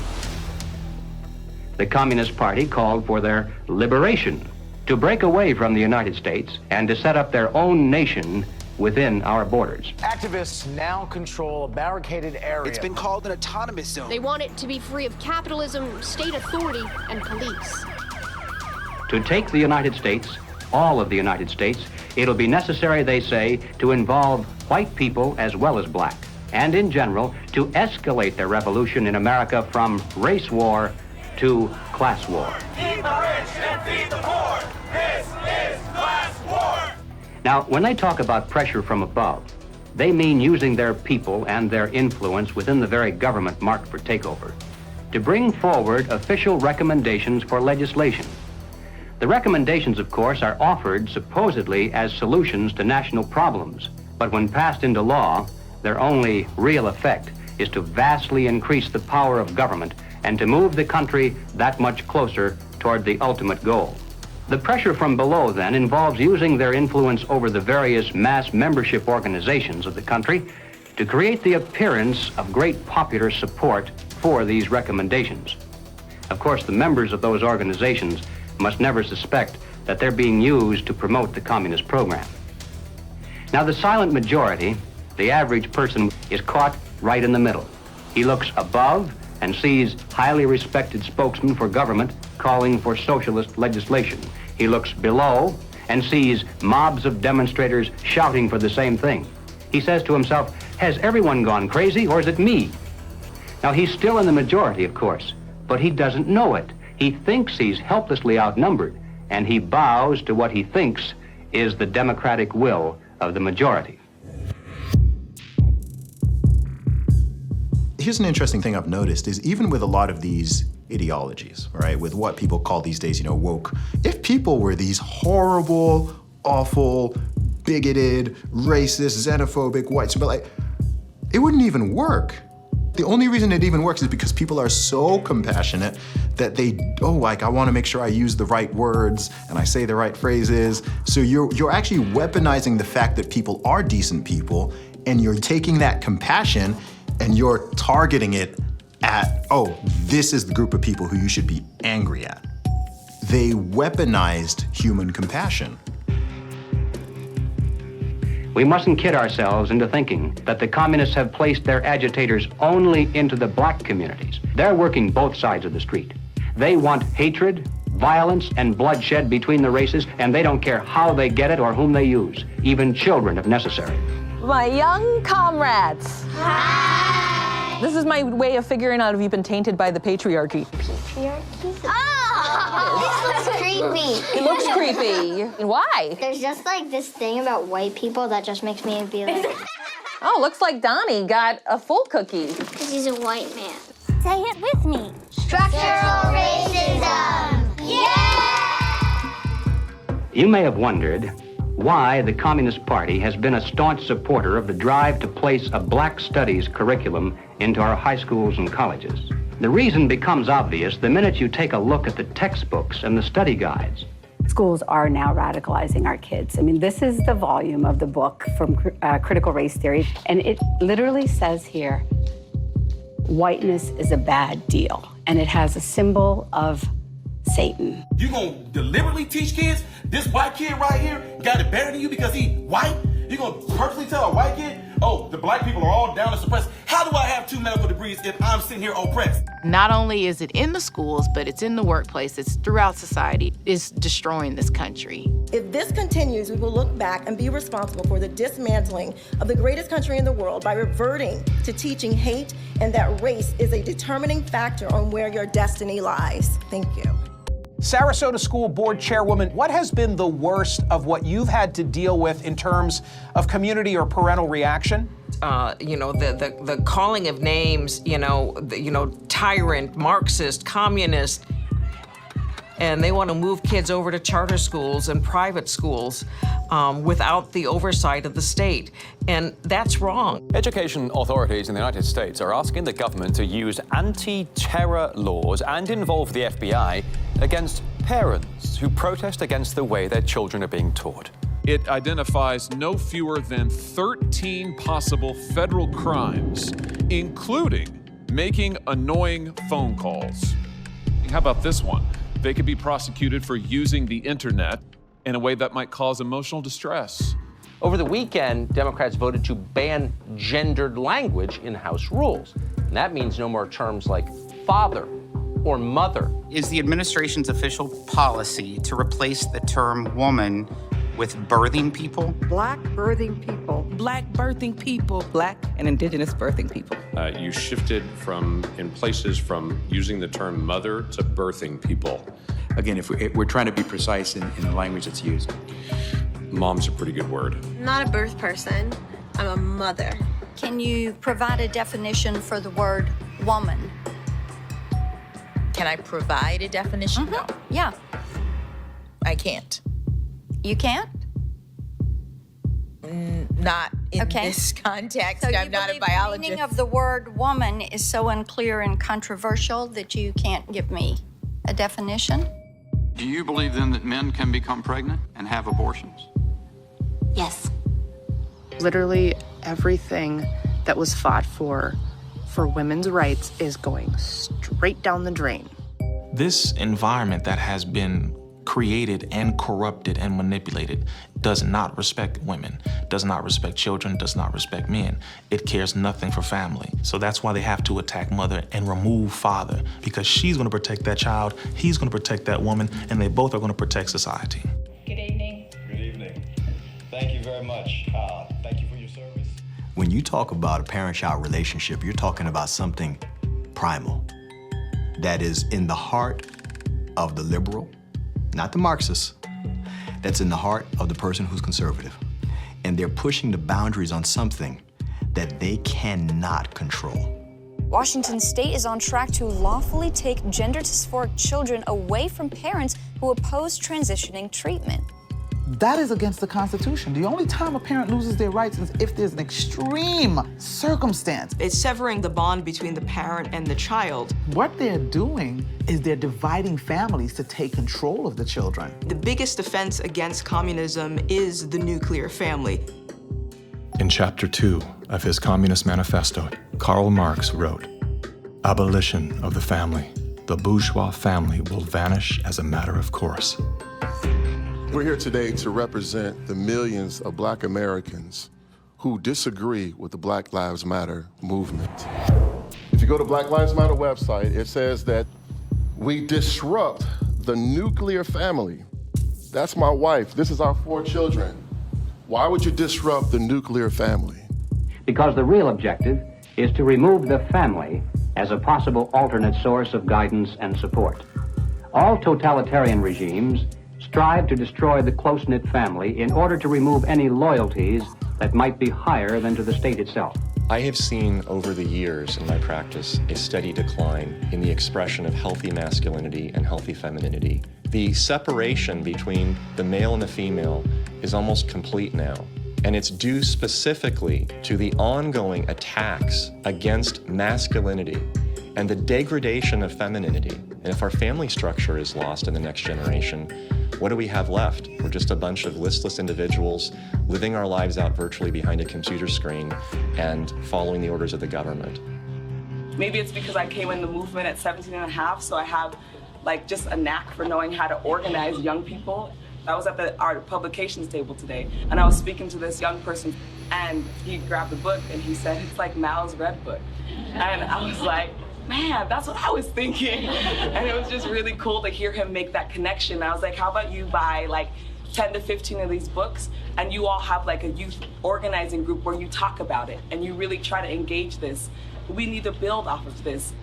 The Communist Party called for their liberation, to break away from the United States and to set up their own nation within our borders. Activists now control a barricaded area. It's been called an autonomous zone. They want it to be free of capitalism, state authority, and police. To take the United States, all of the United States, it'll be necessary, they say, to involve white people as well as black, and in general, to escalate the revolution in America from race war to class war. Feed the rich and feed the poor. This is class war. Now, when they talk about pressure from above, they mean using their people and their influence within the very government marked for takeover to bring forward official recommendations for legislation. The recommendations, of course, are offered supposedly as solutions to national problems, but when passed into law, their only real effect is to vastly increase the power of government and to move the country that much closer toward the ultimate goal. The pressure from below, then, involves using their influence over the various mass membership organizations of the country to create the appearance of great popular support for these recommendations. Of course, the members of those organizations must never suspect that they're being used to promote the communist program. Now, the silent majority, the average person, is caught right in the middle. He looks above and sees highly respected spokesmen for government calling for socialist legislation. He looks below and sees mobs of demonstrators shouting for the same thing. He says to himself, has everyone gone crazy or is it me? Now, he's still in the majority, of course, but he doesn't know it. He thinks he's helplessly outnumbered, and he bows to what he thinks is the democratic will of the majority. Here's an interesting thing I've noticed is even with a lot of these ideologies, right, with what people call these days, woke, if people were these horrible, awful, bigoted, racist, xenophobic, white, but it wouldn't even work. The only reason it even works is because people are so compassionate that I want to make sure I use the right words and I say the right phrases. So you're actually weaponizing the fact that people are decent people, and you're taking that compassion and you're targeting it at, this is the group of people who you should be angry at. They weaponized human compassion. We mustn't kid ourselves into thinking that the communists have placed their agitators only into the black communities. They're working both sides of the street. They want hatred, violence, and bloodshed between the races, and they don't care how they get it or whom they use, even children if necessary. My young comrades. Hi. This is my way of figuring out if you've been tainted by the patriarchy. Patriarchy? Oh! This looks creepy. It looks creepy. Why? There's just this thing about white people that just makes me be like... Oh, looks like Donnie got a full cookie. Because he's a white man. Say it with me. Structural racism! Yeah! You may have wondered why the Communist Party has been a staunch supporter of the drive to place a black studies curriculum into our high schools and colleges. The reason becomes obvious the minute you take a look at the textbooks and the study guides. Schools are now radicalizing our kids. I mean, this is the volume of the book from Critical Race Theory, and it literally says here, whiteness is a bad deal, and it has a symbol of Satan. You gonna deliberately teach kids this white kid right here got it better than you because he white? You gonna purposely tell a white kid, oh, the black people are all down to suppress? How do I have 2 medical degrees if I'm sitting here oppressed? Not only is it in the schools, but it's in the workplace, it's throughout society. It's destroying this country. If this continues, we will look back and be responsible for the dismantling of the greatest country in the world by reverting to teaching hate and that race is a determining factor on where your destiny lies. Thank you. Sarasota School Board Chairwoman, what has been the worst of what you've had to deal with in terms of community or parental reaction? The calling of names, tyrant, Marxist, communist, and they want to move kids over to charter schools and private schools without the oversight of the state. And that's wrong. Education authorities in the United States are asking the government to use anti-terror laws and involve the FBI against parents who protest against the way their children are being taught. It identifies no fewer than 13 possible federal crimes, including making annoying phone calls. How about this one? They could be prosecuted for using the internet in a way that might cause emotional distress. Over the weekend, Democrats voted to ban gendered language in House rules. And that means no more terms like father or mother. Is the administration's official policy to replace the term woman with birthing people? Black birthing people. Black birthing people. Black and indigenous birthing people. You shifted from using the term mother to birthing people. Again, if we're trying to be precise in the language that's used. Mom's a pretty good word. I'm not a birth person, I'm a mother. Can you provide a definition for the word woman? Can I provide a definition? No. Yeah. I can't. You can't? Not in this context. So I'm not a biologist. The meaning of the word woman is so unclear and controversial that you can't give me a definition? Do you believe then that men can become pregnant and have abortions? Yes. Literally everything that was fought for women's rights is going straight down the drain. This environment that has been created and corrupted and manipulated does not respect women, does not respect children, does not respect men. It cares nothing for family. So that's why they have to attack mother and remove father, because she's going to protect that child, he's going to protect that woman, and they both are going to protect society. Good evening. Good evening. Thank you very much. Thank you for your service. When you talk about a parent-child relationship, you're talking about something primal that is in the heart of the liberal, not the Marxist, that's in the heart of the person who's conservative. And they're pushing the boundaries on something that they cannot control. Washington State is on track to lawfully take gender dysphoric children away from parents who oppose transitioning treatment. That is against the Constitution. The only time a parent loses their rights is if there's an extreme circumstance. It's severing the bond between the parent and the child. What they're doing is they're dividing families to take control of the children. The biggest offense against communism is the nuclear family. In Chapter 2 of his Communist Manifesto, Karl Marx wrote, "Abolition of the family. The bourgeois family will vanish as a matter of course." We're here today to represent the millions of Black Americans who disagree with the Black Lives Matter movement. If you go to Black Lives Matter website, it says that we disrupt the nuclear family. That's my wife. This is our 4 children. Why would you disrupt the nuclear family? Because the real objective is to remove the family as a possible alternate source of guidance and support. All totalitarian regimes strive to destroy the close-knit family in order to remove any loyalties that might be higher than to the state itself. I have seen over the years in my practice a steady decline in the expression of healthy masculinity and healthy femininity. The separation between the male and the female is almost complete now. And it's due specifically to the ongoing attacks against masculinity and the degradation of femininity. And if our family structure is lost in the next generation, what do we have left? We're just a bunch of listless individuals living our lives out virtually behind a computer screen and following the orders of the government. Maybe it's because I came in the movement at 17 and a half, so I have just a knack for knowing how to organize young people I was at our publications table today, and I was speaking to this young person, and he grabbed the book, and he said, it's like Mal's Red Book. And I was like, man, that's what I was thinking. And it was just really cool to hear him make that connection. I was like, how about you buy like 10 to 15 of these books, and you all have like a youth organizing group where you talk about it, and you really try to engage this. We need to build off of this.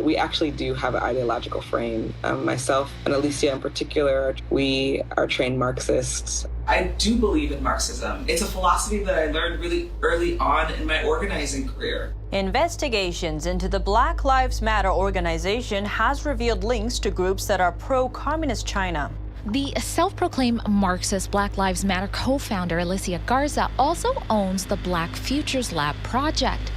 We actually do have an ideological frame. Myself and Alicia in particular, we are trained Marxists. I do believe in Marxism. It's a philosophy that I learned really early on in my organizing career. Investigations into the Black Lives Matter organization has revealed links to groups that are pro-communist China. The self-proclaimed Marxist Black Lives Matter co-founder Alicia Garza also owns the Black Futures Lab project.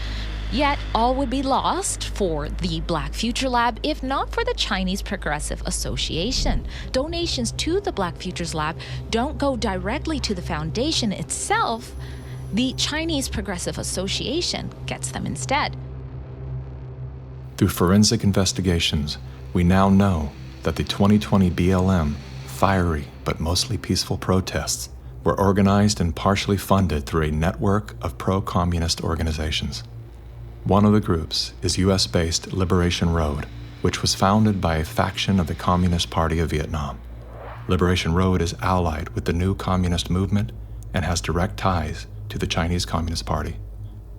Yet, all would be lost for the Black Future Lab if not for the Chinese Progressive Association. Donations to the Black Futures Lab don't go directly to the foundation itself. The Chinese Progressive Association gets them instead. Through forensic investigations, we now know that the 2020 BLM fiery but mostly peaceful protests were organized and partially funded through a network of pro-communist organizations. One of the groups is US-based Liberation Road, which was founded by a faction of the Communist Party of Vietnam. Liberation Road is allied with the new communist movement and has direct ties to the Chinese Communist Party.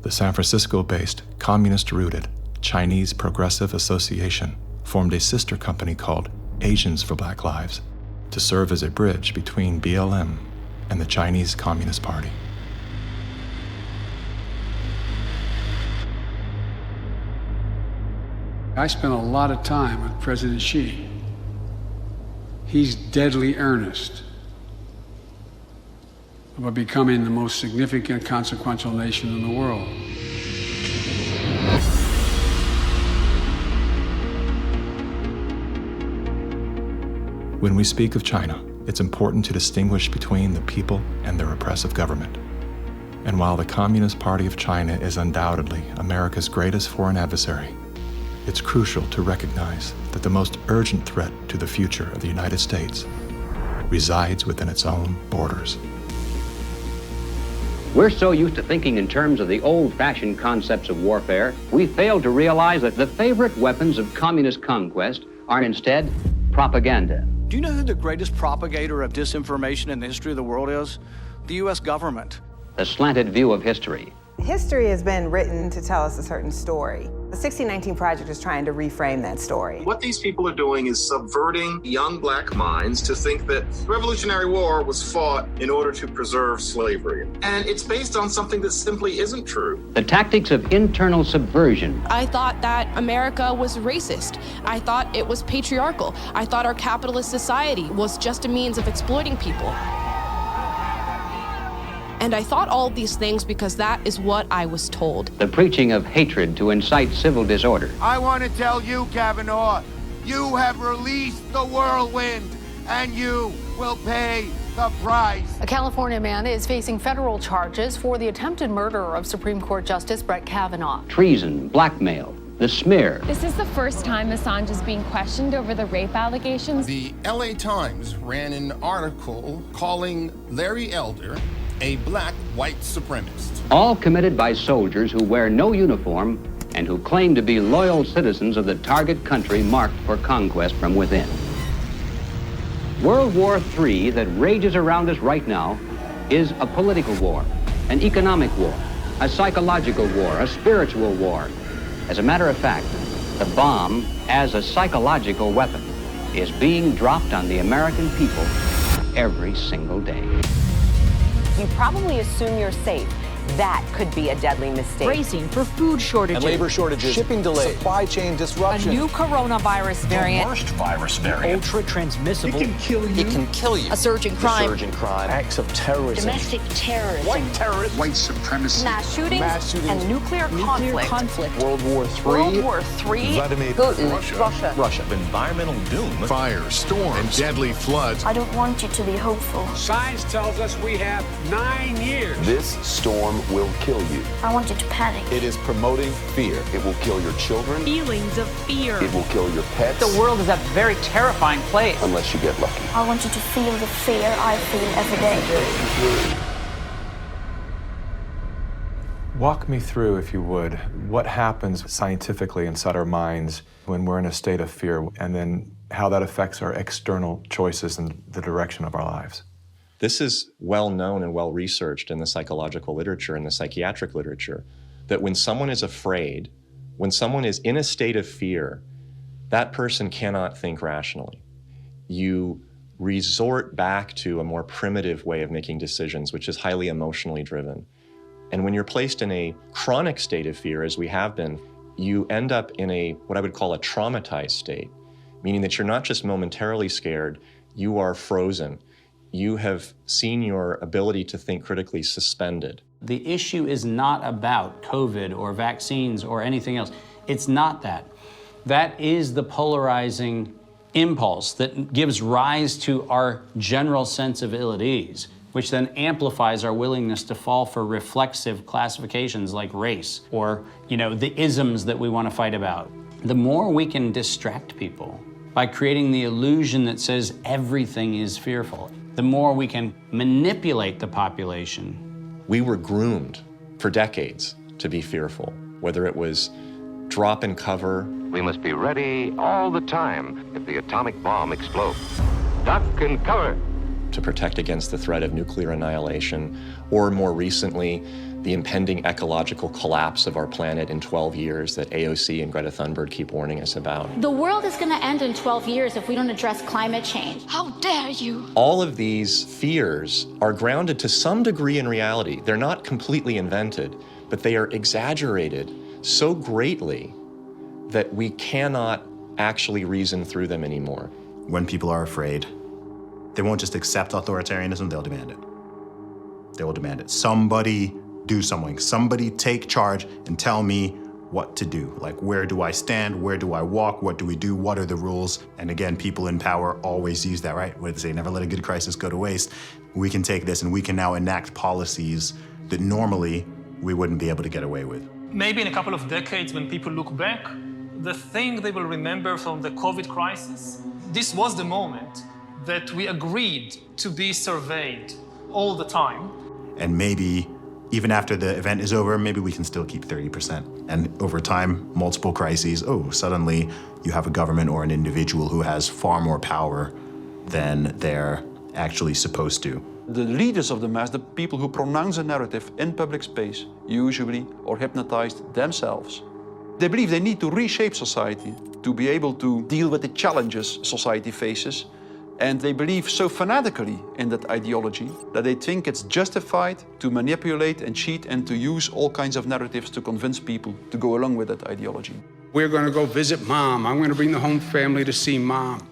The San Francisco-based communist-rooted Chinese Progressive Association formed a sister company called Asians for Black Lives to serve as a bridge between BLM and the Chinese Communist Party. I spent a lot of time with President Xi. He's deadly earnest about becoming the most significant, consequential nation in the world. When we speak of China, it's important to distinguish between the people and their oppressive government. And while the Communist Party of China is undoubtedly America's greatest foreign adversary, it's crucial to recognize that the most urgent threat to the future of the United States resides within its own borders. We're so used to thinking in terms of the old-fashioned concepts of warfare, we fail to realize that the favorite weapons of communist conquest are instead propaganda. Do you know who the greatest propagator of disinformation in the history of the world is? The U.S. government. The slanted view of history. History has been written to tell us a certain story. The 1619 Project is trying to reframe that story. What these people are doing is subverting young black minds to think that the Revolutionary War was fought in order to preserve slavery. And it's based on something that simply isn't true. The tactics of internal subversion. I thought that America was racist. I thought it was patriarchal. I thought our capitalist society was just a means of exploiting people. And I thought all of these things because that is what I was told. The preaching of hatred to incite civil disorder. I want to tell you, Kavanaugh, you have released the whirlwind, and you will pay the price. A California man is facing federal charges for the attempted murder of Supreme Court Justice Brett Kavanaugh. Treason, blackmail, the smear. This is the first time Assange is being questioned over the rape allegations. The LA Times ran an article calling Larry Elder a black white supremacist. All committed by soldiers who wear no uniform and who claim to be loyal citizens of the target country marked for conquest from within. World War III that rages around us right now is a political war, an economic war, a psychological war, a spiritual war. As a matter of fact, the bomb as a psychological weapon is being dropped on the American people every single day. You probably assume you're safe. That could be a deadly mistake. Bracing for food shortages. And labor shortages. Shipping delays. Supply chain disruption. A new coronavirus variant. The worst virus variant. Ultra transmissible. It can kill you. It can kill you. A surge in crime. A surge in crime. Acts of terrorism. Domestic terrorism. White terrorism. White supremacy. Mass shootings. And nuclear conflict. World War III. World War III. Vladimir Putin. Russia. Environmental doom. Fire, storms, and deadly floods. I don't want you to be hopeful. Science tells us we have 9 years. This storm arm will kill you. I want you to panic. It is promoting fear. It will kill your children. Feelings of fear. It will kill your pets. The world is a very terrifying place. Unless you get lucky. I want you to feel the fear I feel every day. Walk me through, if you would, what happens scientifically inside our minds when we're in a state of fear, and then how that affects our external choices and the direction of our lives. This is well known and well researched in the psychological literature and the psychiatric literature, that when someone is afraid, when someone is in a state of fear, that person cannot think rationally. You resort back to a more primitive way of making decisions, which is highly emotionally driven. And when you're placed in a chronic state of fear, as we have been, you end up in a, what I would call a traumatized state, meaning that you're not just momentarily scared, you are frozen. You have seen your ability to think critically suspended. The issue is not about COVID or vaccines or anything else. It's not that. That is the polarizing impulse that gives rise to our general sense of ill at ease, which then amplifies our willingness to fall for reflexive classifications like race or, the isms that we want to fight about. The more we can distract people by creating the illusion that says everything is fearful, the more we can manipulate the population. We were groomed for decades to be fearful, whether it was drop and cover. We must be ready all the time if the atomic bomb explodes. Duck and cover. To protect against the threat of nuclear annihilation, or more recently, the impending ecological collapse of our planet in 12 years that AOC and Greta Thunberg keep warning us about. The world is going to end in 12 years if we don't address climate change. How dare you? All of these fears are grounded to some degree in reality. They're not completely invented, but they are exaggerated so greatly that we cannot actually reason through them anymore. When people are afraid, they won't just accept authoritarianism, they'll demand it. They will demand it. Somebody do something. Somebody take charge and tell me what to do. Like, where do I stand? Where do I walk? What do we do? What are the rules? And again, people in power always use that, right? What do they say? Never let a good crisis go to waste. We can take this and we can now enact policies that normally we wouldn't be able to get away with. Maybe in a couple of decades, when people look back, the thing they will remember from the COVID crisis, this was the moment that we agreed to be surveyed all the time. And maybe even after the event is over, maybe we can still keep 30%. And over time, multiple crises, suddenly you have a government or an individual who has far more power than they're actually supposed to. The leaders of the mass, the people who pronounce a narrative in public space, usually are hypnotized themselves. They believe they need to reshape society to be able to deal with the challenges society faces. And they believe so fanatically in that ideology that they think it's justified to manipulate and cheat and to use all kinds of narratives to convince people to go along with that ideology. We're going to go visit Mom. I'm going to bring the home family to see Mom.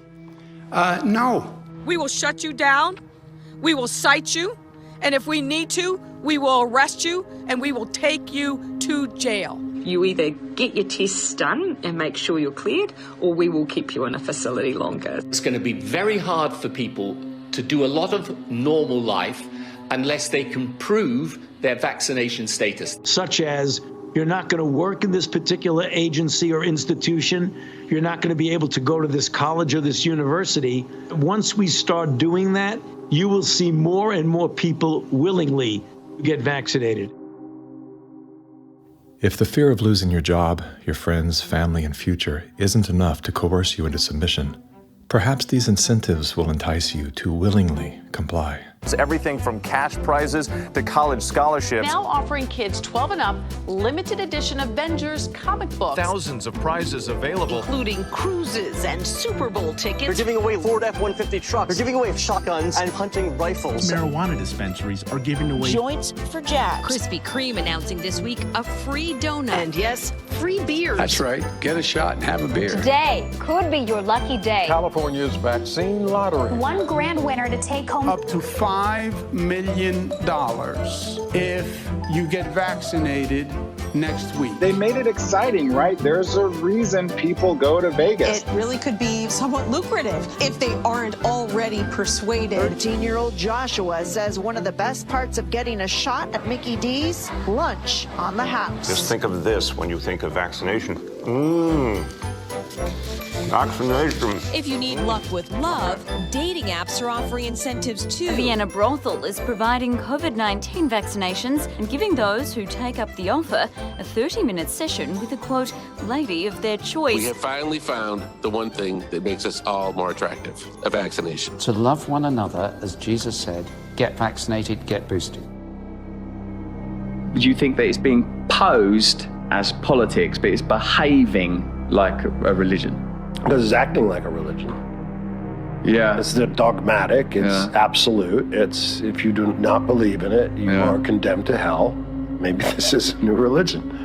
No. We will shut you down. We will cite you. And if we need to, we will arrest you and we will take you to jail. You either get your tests done and make sure you're cleared, or we will keep you in a facility longer. It's going to be very hard for people to do a lot of normal life unless they can prove their vaccination status. Such as, you're not going to work in this particular agency or institution. You're not going to be able to go to this college or this university. Once we start doing that, you will see more and more people willingly get vaccinated. If the fear of losing your job, your friends, family, and future isn't enough to coerce you into submission, perhaps these incentives will entice you to willingly comply. It's everything from cash prizes to college scholarships. Now offering kids 12 and up limited edition Avengers comic books. Thousands of prizes available, including cruises and Super Bowl tickets. They're giving away Ford F-150 trucks. They're giving away shotguns and hunting rifles. Marijuana dispensaries are giving away joints for jacks. Krispy Kreme announcing this week a free donut. And yes, free beers. That's right. Get a shot and have a beer. Today could be your lucky day. California's vaccine lottery. One grand winner to take home up to $5 million if you get vaccinated next week. They made it exciting, right? There's a reason people go to Vegas. It really could be somewhat lucrative if they aren't already persuaded. 13-year-old Joshua says one of the best parts of getting a shot at Mickey D's, lunch on the house. Just think of this when you think of vaccination. Vaccination. If you need luck with love, dating apps are offering incentives too. Vienna Brothel is providing COVID-19 vaccinations and giving those who take up the offer a 30-minute session with a, quote, lady of their choice. We have finally found the one thing that makes us all more attractive, a vaccination. To love one another, as Jesus said, get vaccinated, get boosted. Do you think that it's being posed as politics, but it's behaving like a religion? Because it's acting like a religion. Yeah. It's dogmatic, it's absolute. It's if you do not believe in it, you are condemned to hell. Maybe this is a new religion.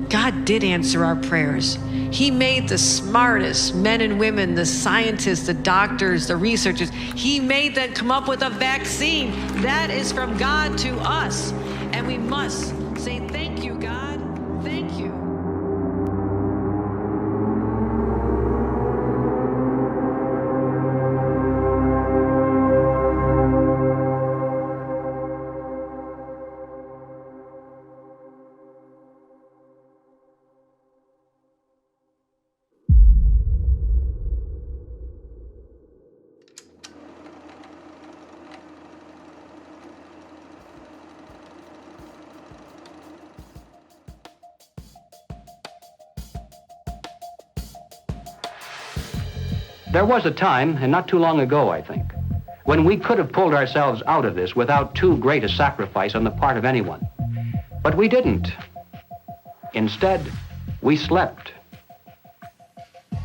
God did answer our prayers. He made the smartest men and women, the scientists, the doctors, the researchers. He made them come up with a vaccine. That is from God to us. And we must say, thank you, God. Thank you. There was a time, and not too long ago, I think, when we could have pulled ourselves out of this without too great a sacrifice on the part of anyone. But we didn't. Instead, we slept.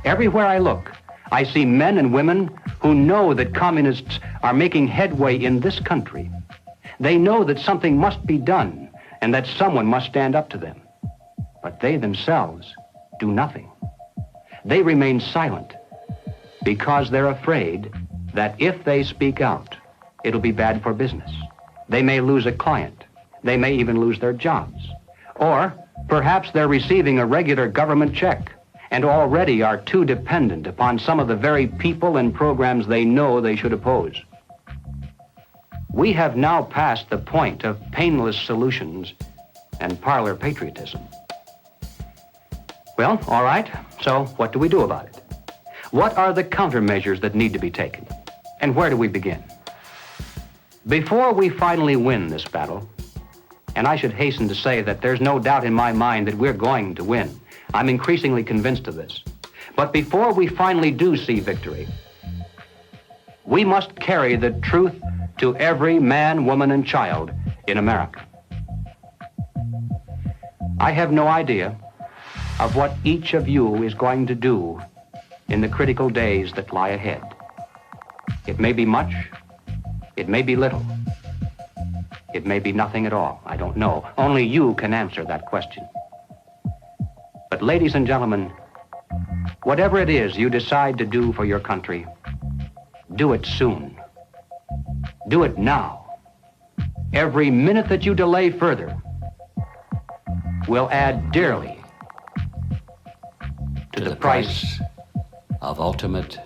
Everywhere I look, I see men and women who know that communists are making headway in this country. They know that something must be done and that someone must stand up to them. But they themselves do nothing. They remain silent because they're afraid that if they speak out, it'll be bad for business. They may lose a client. They may even lose their jobs. Or perhaps they're receiving a regular government check and already are too dependent upon some of the very people and programs they know they should oppose. We have now passed the point of painless solutions and parlor patriotism. Well, all right, so what do we do about it? What are the countermeasures that need to be taken? And where do we begin? Before we finally win this battle, and I should hasten to say that there's no doubt in my mind that we're going to win. I'm increasingly convinced of this. But before we finally do see victory, we must carry the truth to every man, woman, and child in America. I have no idea of what each of you is going to do in the critical days that lie ahead. It may be much, it may be little, it may be nothing at all. I don't know. Only you can answer that question. But ladies and gentlemen, whatever it is you decide to do for your country, do it soon. Do it now. Every minute that you delay further will add dearly to the price of ultimate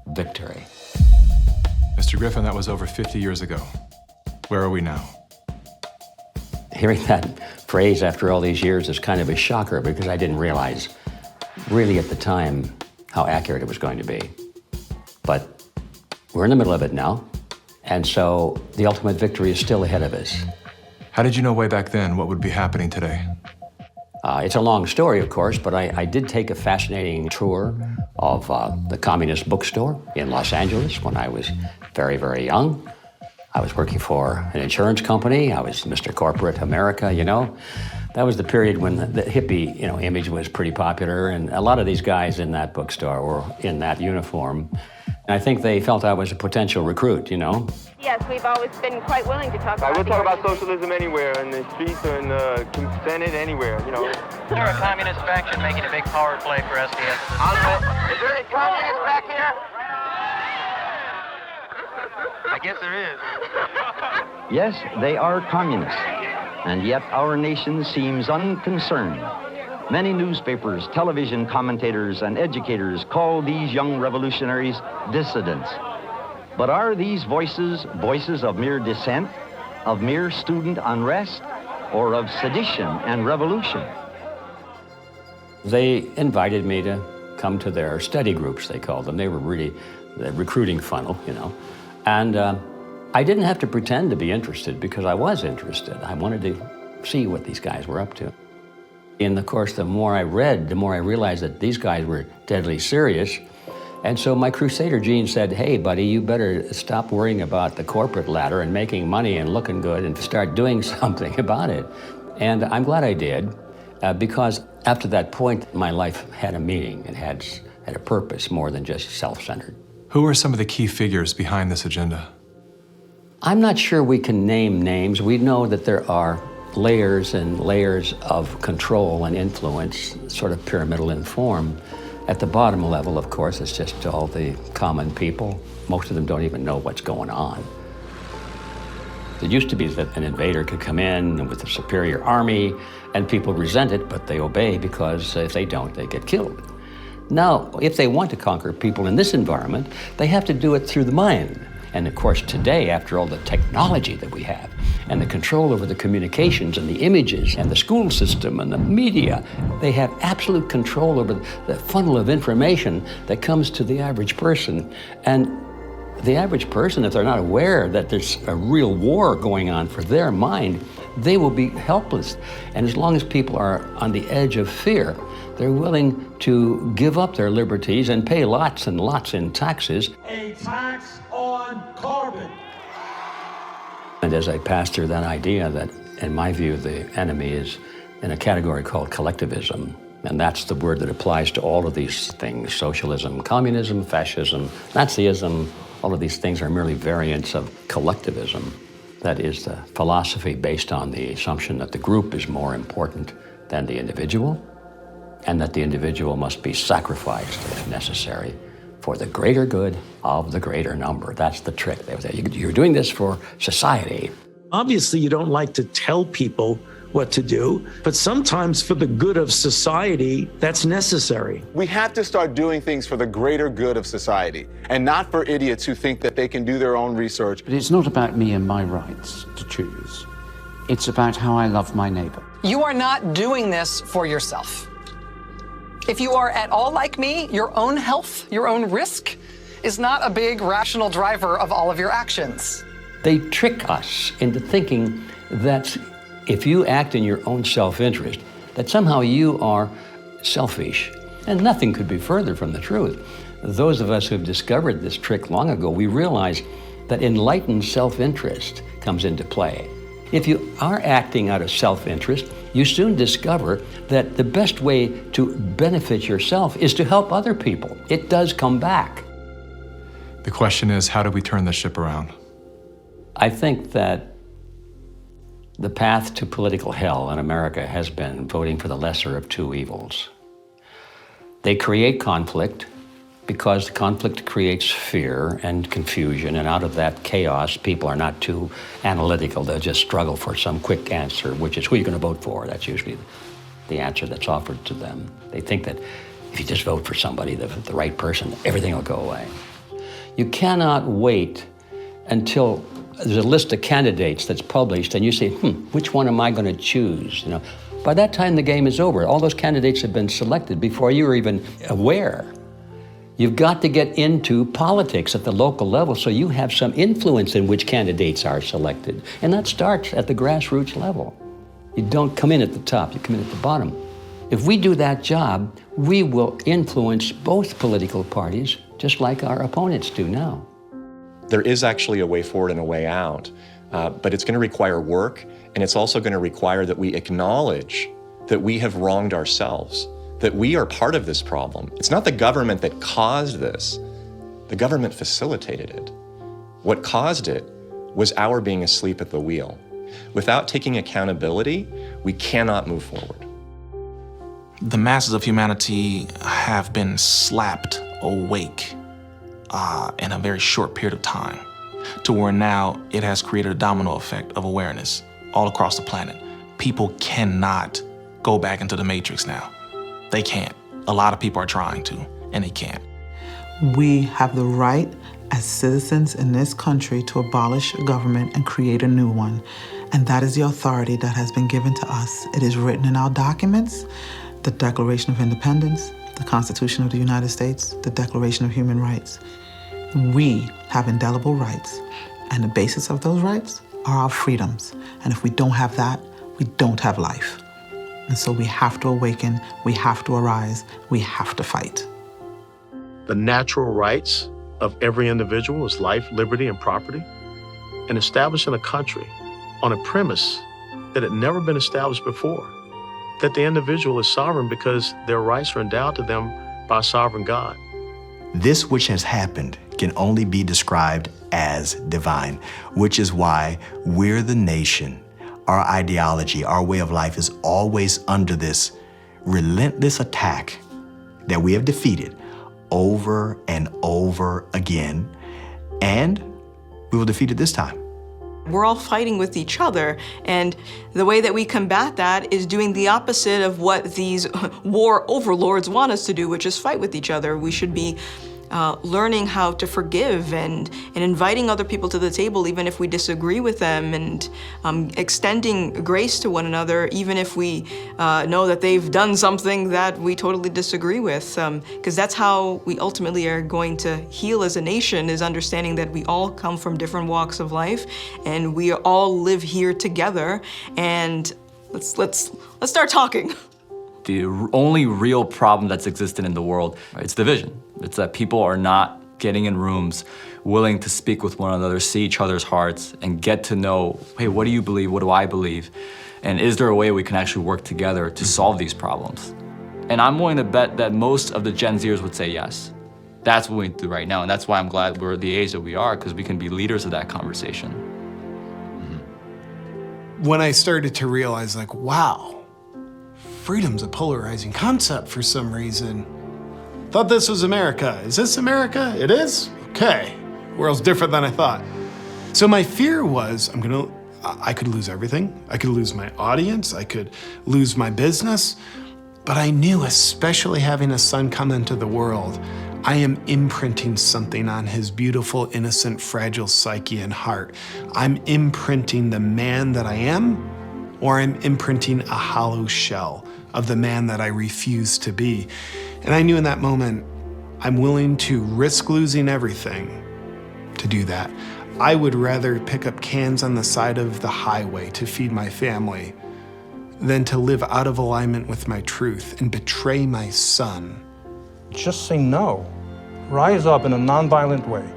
victory. Mr. Griffin, that was over 50 years ago. Where are we now? Hearing that phrase after all these years is kind of a shocker because I didn't realize really at the time how accurate it was going to be. But we're in the middle of it now, and so the ultimate victory is still ahead of us. How did you know way back then what would be happening today? It's a long story, of course, but I did take a fascinating tour of the Communist Bookstore in Los Angeles when I was very, very young. I was working for an insurance company. I was Mr. Corporate America, you know. That was the period when the hippie, image was pretty popular, and a lot of these guys in that bookstore were in that uniform. And I think they felt I was a potential recruit, Yes, we've always been quite willing to talk about We'll talk about socialism anywhere, in the streets or in the Senate, anywhere, They're a communist faction making a big power play for SDS. Is there any communists back here? I guess there is. Yes, they are communists. and yet our nation seems unconcerned. Many newspapers, television commentators, and educators call these young revolutionaries dissidents. But are these voices voices of mere dissent, of mere student unrest, or of sedition and revolution? They invited me to come to their study groups, they called them. They were really the recruiting funnel, you know. And I didn't have to pretend to be interested because I was interested. I wanted to see what these guys were up to. And of course, the more I read, the more I realized that these guys were deadly serious. And so my crusader gene said, hey, buddy, you better stop worrying about the corporate ladder and making money and looking good and start doing something about it. And I'm glad I did, because after that point, my life had a meaning and had a purpose more than just self-centered. Who are some of the key figures behind this agenda? I'm not sure we can name names. We know that there are layers and layers of control and influence, sort of pyramidal in form. At the bottom level, of course, it's just all the common people. Most of them don't even know what's going on. It used to be that an invader could come in with a superior army and people resent it, but they obey because if they don't, they get killed. Now, if they want to conquer people in this environment, they have to do it through the mind. And of course, today, after all the technology that we have, and the control over the communications and the images and the school system and the media, they have absolute control over the funnel of information that comes to the average person. And the average person, if they're not aware that there's a real war going on for their mind, they will be helpless. And as long as people are on the edge of fear, they're willing to give up their liberties and pay lots and lots in taxes. A tax on carbon. And as I passed through that idea that, in my view, the enemy is in a category called collectivism. And that's the word that applies to all of these things: socialism, communism, fascism, Nazism. All of these things are merely variants of collectivism. That is the philosophy based on the assumption that the group is more important than the individual, and that the individual must be sacrificed, if necessary, for the greater good of the greater number. That's the trick. You're doing this for society. Obviously, you don't like to tell people what to do, but sometimes for the good of society, that's necessary. We have to start doing things for the greater good of society, and not for idiots who think that they can do their own research. But it's not about me and my rights to choose. It's about how I love my neighbor. You are not doing this for yourself. If you are at all like me, your own health, your own risk, is not a big rational driver of all of your actions. They trick us into thinking that if you act in your own self-interest, that somehow you are selfish. And nothing could be further from the truth. Those of us who have discovered this trick long ago, we realize that enlightened self-interest comes into play. If you are acting out of self-interest, you soon discover that the best way to benefit yourself is to help other people. It does come back. The question is, how do we turn the ship around? I think that the path to political hell in America has been voting for the lesser of two evils. They create conflict because the conflict creates fear and confusion, and out of that chaos, people are not too analytical. They'll just struggle for some quick answer, which is who you're going to vote for. That's usually the answer that's offered to them. They think that if you just vote for somebody, the right person, everything will go away. You cannot wait until there's a list of candidates that's published and you say, which one am I going to choose? By that time, the game is over. All those candidates have been selected before you were even aware. You've got to get into politics at the local level so you have some influence in which candidates are selected. And that starts at the grassroots level. You don't come in at the top, you come in at the bottom. If we do that job, we will influence both political parties just like our opponents do now. There is actually a way forward and a way out, but it's going to require work, and it's also going to require that we acknowledge that we have wronged ourselves, that we are part of this problem. It's not the government that caused this. The government facilitated it. What caused it was our being asleep at the wheel. Without taking accountability, we cannot move forward. The masses of humanity have been slapped awake in a very short period of time, to where now it has created a domino effect of awareness all across the planet. people cannot go back into the matrix now. They can't. A lot of people are trying to, and they can't. We have the right as citizens in this country to abolish a government and create a new one. And that is the authority that has been given to us. It is written in our documents, the Declaration of Independence, the Constitution of the United States, the Declaration of Human Rights. We have indelible rights, and the basis of those rights are our freedoms. And if we don't have that, we don't have life. And so we have to awaken, we have to arise, we have to fight. The natural rights of every individual is life, liberty, and property, and establishing a country on a premise that had never been established before, that the individual is sovereign because their rights are endowed to them by a sovereign God. This which has happened can only be described as divine, which is why we're the nation. Our ideology, our way of life is always under this relentless attack that we have defeated over and over again, and we will defeat it this time. We're all fighting with each other, and the way that we combat that is doing the opposite of what these war overlords want us to do, which is fight with each other. We should be learning how to forgive and inviting other people to the table even if we disagree with them, and extending grace to one another even if we know that they've done something that we totally disagree with, because that's how we ultimately are going to heal as a nation, is understanding that we all come from different walks of life and we all live here together, and let's start talking. The only real problem that's existed in the world, it's division. It's that people are not getting in rooms, willing to speak with one another, see each other's hearts, and get to know, hey, what do you believe? What do I believe? And is there a way we can actually work together to solve these problems? And I'm willing to bet that most of the Gen Zers would say yes. That's what we do right now, and that's why I'm glad we're the age that we are, because we can be leaders of that conversation. When I started to realize, like, wow, freedom's a polarizing concept for some reason. Thought this was America. Is this America? It is? Okay. World's different than I thought. So my fear was I could lose everything. I could lose my audience. I could lose my business. But I knew, especially having a son come into the world, I am imprinting something on his beautiful, innocent, fragile psyche and heart. I'm imprinting the man that I am, or I'm imprinting a hollow shell of the man that I refuse to be. And I knew in that moment, I'm willing to risk losing everything to do that. I would rather pick up cans on the side of the highway to feed my family than to live out of alignment with my truth and betray my son. Just say no. Rise up in a nonviolent way.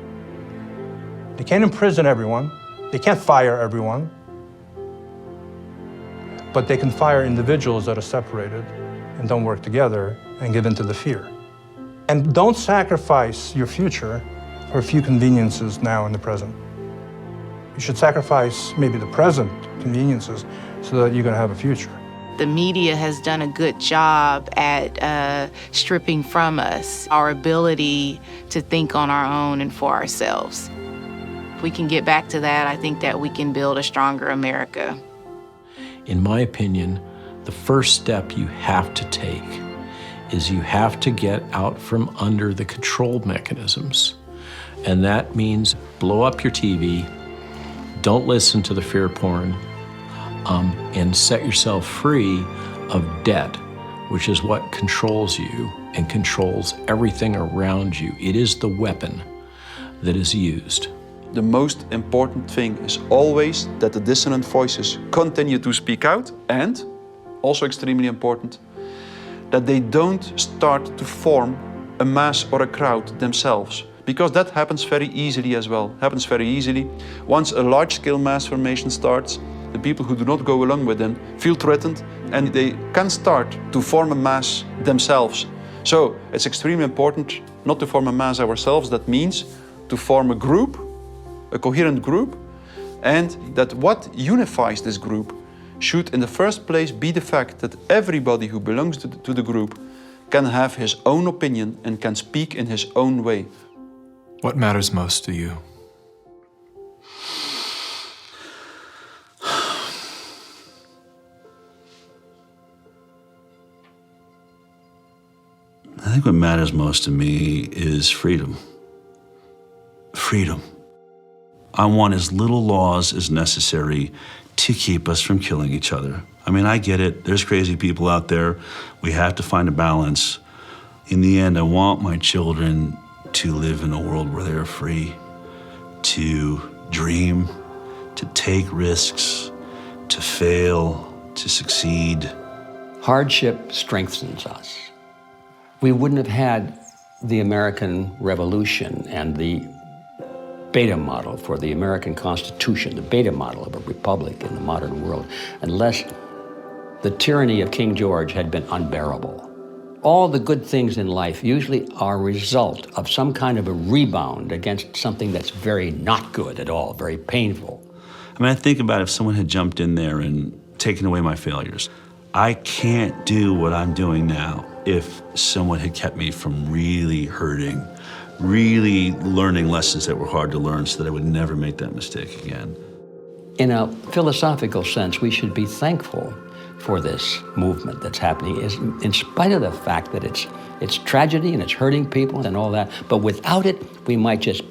They can't imprison everyone. They can't fire everyone. But they can fire individuals that are separated and don't work together and give in to the fear. And don't sacrifice your future for a few conveniences now in the present. You should sacrifice maybe the present conveniences so that you're going to have a future. The media has done a good job at stripping from us our ability to think on our own and for ourselves. If we can get back to that, I think that we can build a stronger America. In my opinion, the first step you have to take is you have to get out from under the control mechanisms. And that means blow up your TV, don't listen to the fear porn, and set yourself free of debt, which is what controls you and controls everything around you. It is the weapon that is used. The most important thing is always that the dissonant voices continue to speak out, and, also extremely important, that they don't start to form a mass or a crowd themselves. Because that happens very easily as well, happens very easily. Once a large-scale mass formation starts, the people who do not go along with them feel threatened, and they can start to form a mass themselves. So it's extremely important not to form a mass ourselves. That means to form a group, a coherent group, and that what unifies this group should in the first place be the fact that everybody who belongs to the group can have his own opinion and can speak in his own way. What matters most to you? think what matters most to me is freedom. Freedom. I want as little laws as necessary to keep us from killing each other. I mean, I get it. There's crazy people out there. We have to find a balance. In the end, I want my children to live in a world where they're free to dream, to take risks, to fail, to succeed. Hardship strengthens us. We wouldn't have had the American Revolution and the beta model for the American Constitution, the beta model of a republic in the modern world, unless the tyranny of King George had been unbearable. All the good things in life usually are a result of some kind of a rebound against something that's very not good at all, very painful. I mean, I think about if someone had jumped in there and taken away my failures. I can't do what I'm doing now if someone had kept me from really hurting, really learning lessons that were hard to learn so that I would never make that mistake again. In a philosophical sense, we should be thankful for this movement that's happening, in spite of the fact that it's tragedy and it's hurting people and all that, but without it, we might just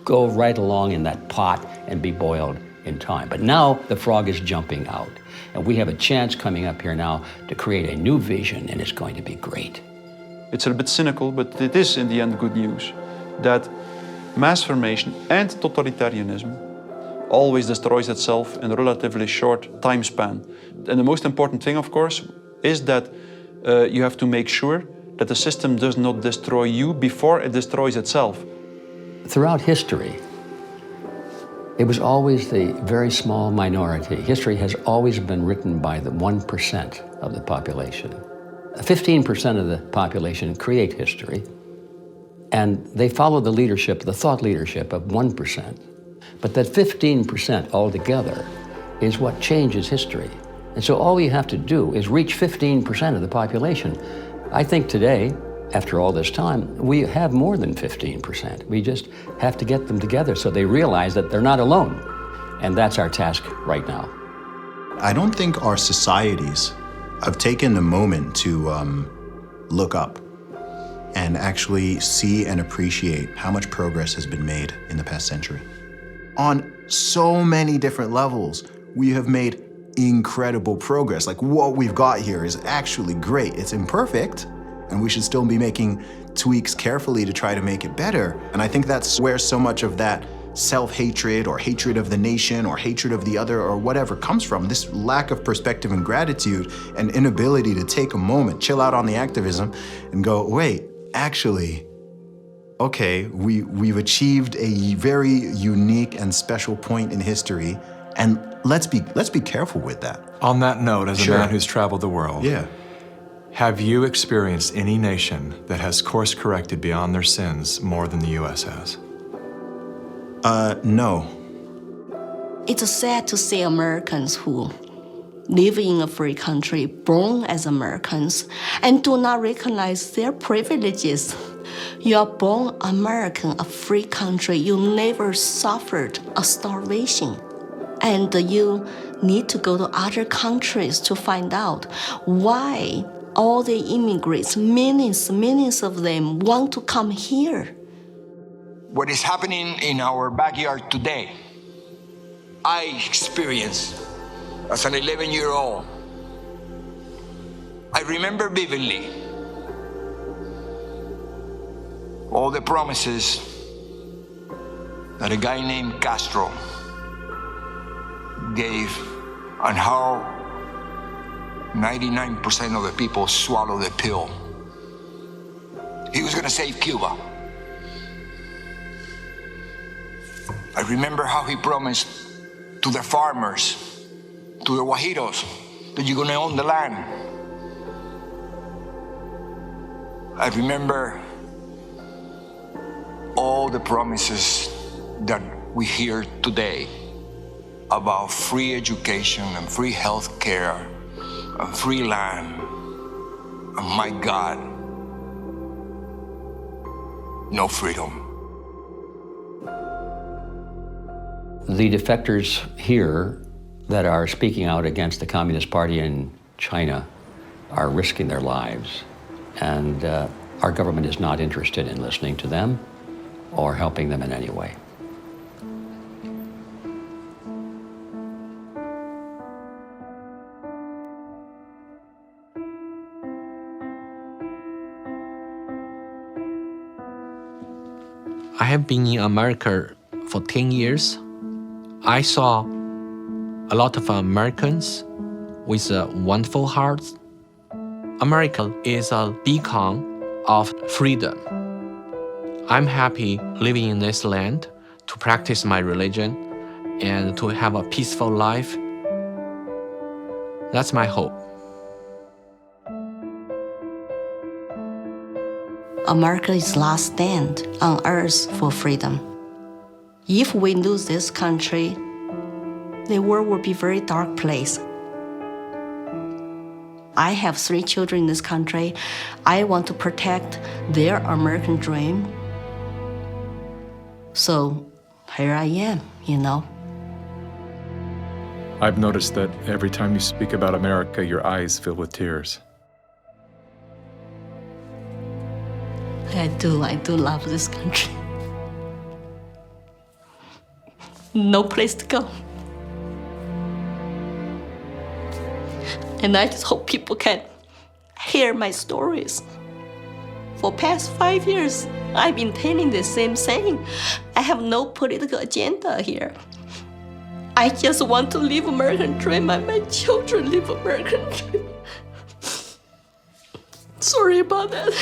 go right along in that pot and be boiled in time. But now the frog is jumping out, and we have a chance coming up here now to create a new vision, and it's going to be great. It's a bit cynical, but it is in the end good news that mass formation and totalitarianism always destroys itself in a relatively short time span. And the most important thing, of course, is that you have to make sure that the system does not destroy you before it destroys itself. Throughout history, it was always the very small minority. History has always been written by the 1% of the population. 15% of the population create history, and they follow the leadership, the thought leadership of 1%. But that 15% altogether is what changes history. And so all we have to do is reach 15% of the population. I think today, after all this time, we have more than 15%. We just have to get them together so they realize that they're not alone. And that's our task right now. I don't think our societies have taken the moment to look up and actually see and appreciate how much progress has been made in the past century. On so many different levels, we have made incredible progress. Like, what we've got here is actually great. It's imperfect, and we should still be making tweaks carefully to try to make it better. And I think that's where so much of that self-hatred or hatred of the nation or hatred of the other or whatever comes from. This lack of perspective and gratitude and inability to take a moment, chill out on the activism and go, wait, actually, okay, we've achieved a very unique and special point in history, and let's be careful with that. On that note, as Sure. a man who's traveled the world, have you experienced any nation that has course-corrected beyond their sins more than the U.S. has? No. It's sad to see Americans who live in a free country, born as Americans, and do not recognize their privileges. You are born American, a free country. You never suffered a starvation. And you need to go to other countries to find out why all the immigrants, millions of them, want to come here. What is happening in our backyard today, I experienced as an 11-year-old. I remember vividly all the promises that a guy named Castro gave and how 99% of the people swallowed the pill. He was gonna save Cuba. I remember how he promised to the farmers, to the Guajiros, that you're gonna own the land. I remember all the promises that we hear today about free education and free health care and free land. And my God, no freedom. The defectors here that are speaking out against the Communist Party in China are risking their lives. And Our government is not interested in listening to them or helping them in any way. I have been in America for 10 years. I saw a lot of Americans with wonderful hearts. America is a beacon of freedom. I'm happy living in this land to practice my religion and to have a peaceful life. That's my hope. America is last stand on earth for freedom. If we lose this country, the world will be a very dark place. I have 3 children in this country. I want to protect their American dream. So here I am, you know. I've noticed that every time you speak about America, your eyes fill with tears. I do love this country. No place to go. And I just hope people can hear my stories. For past 5 years, I've been telling the same thing. I have no political agenda here. I just want to live American dream and my children live American dream. Sorry about that.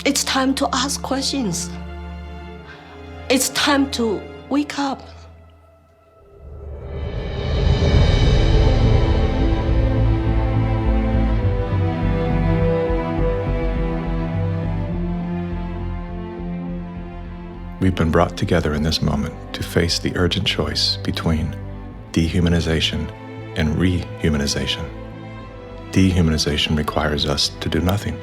It's time to ask questions. It's time to wake up. We've been brought together in this moment to face the urgent choice between dehumanization and rehumanization. Dehumanization requires us to do nothing.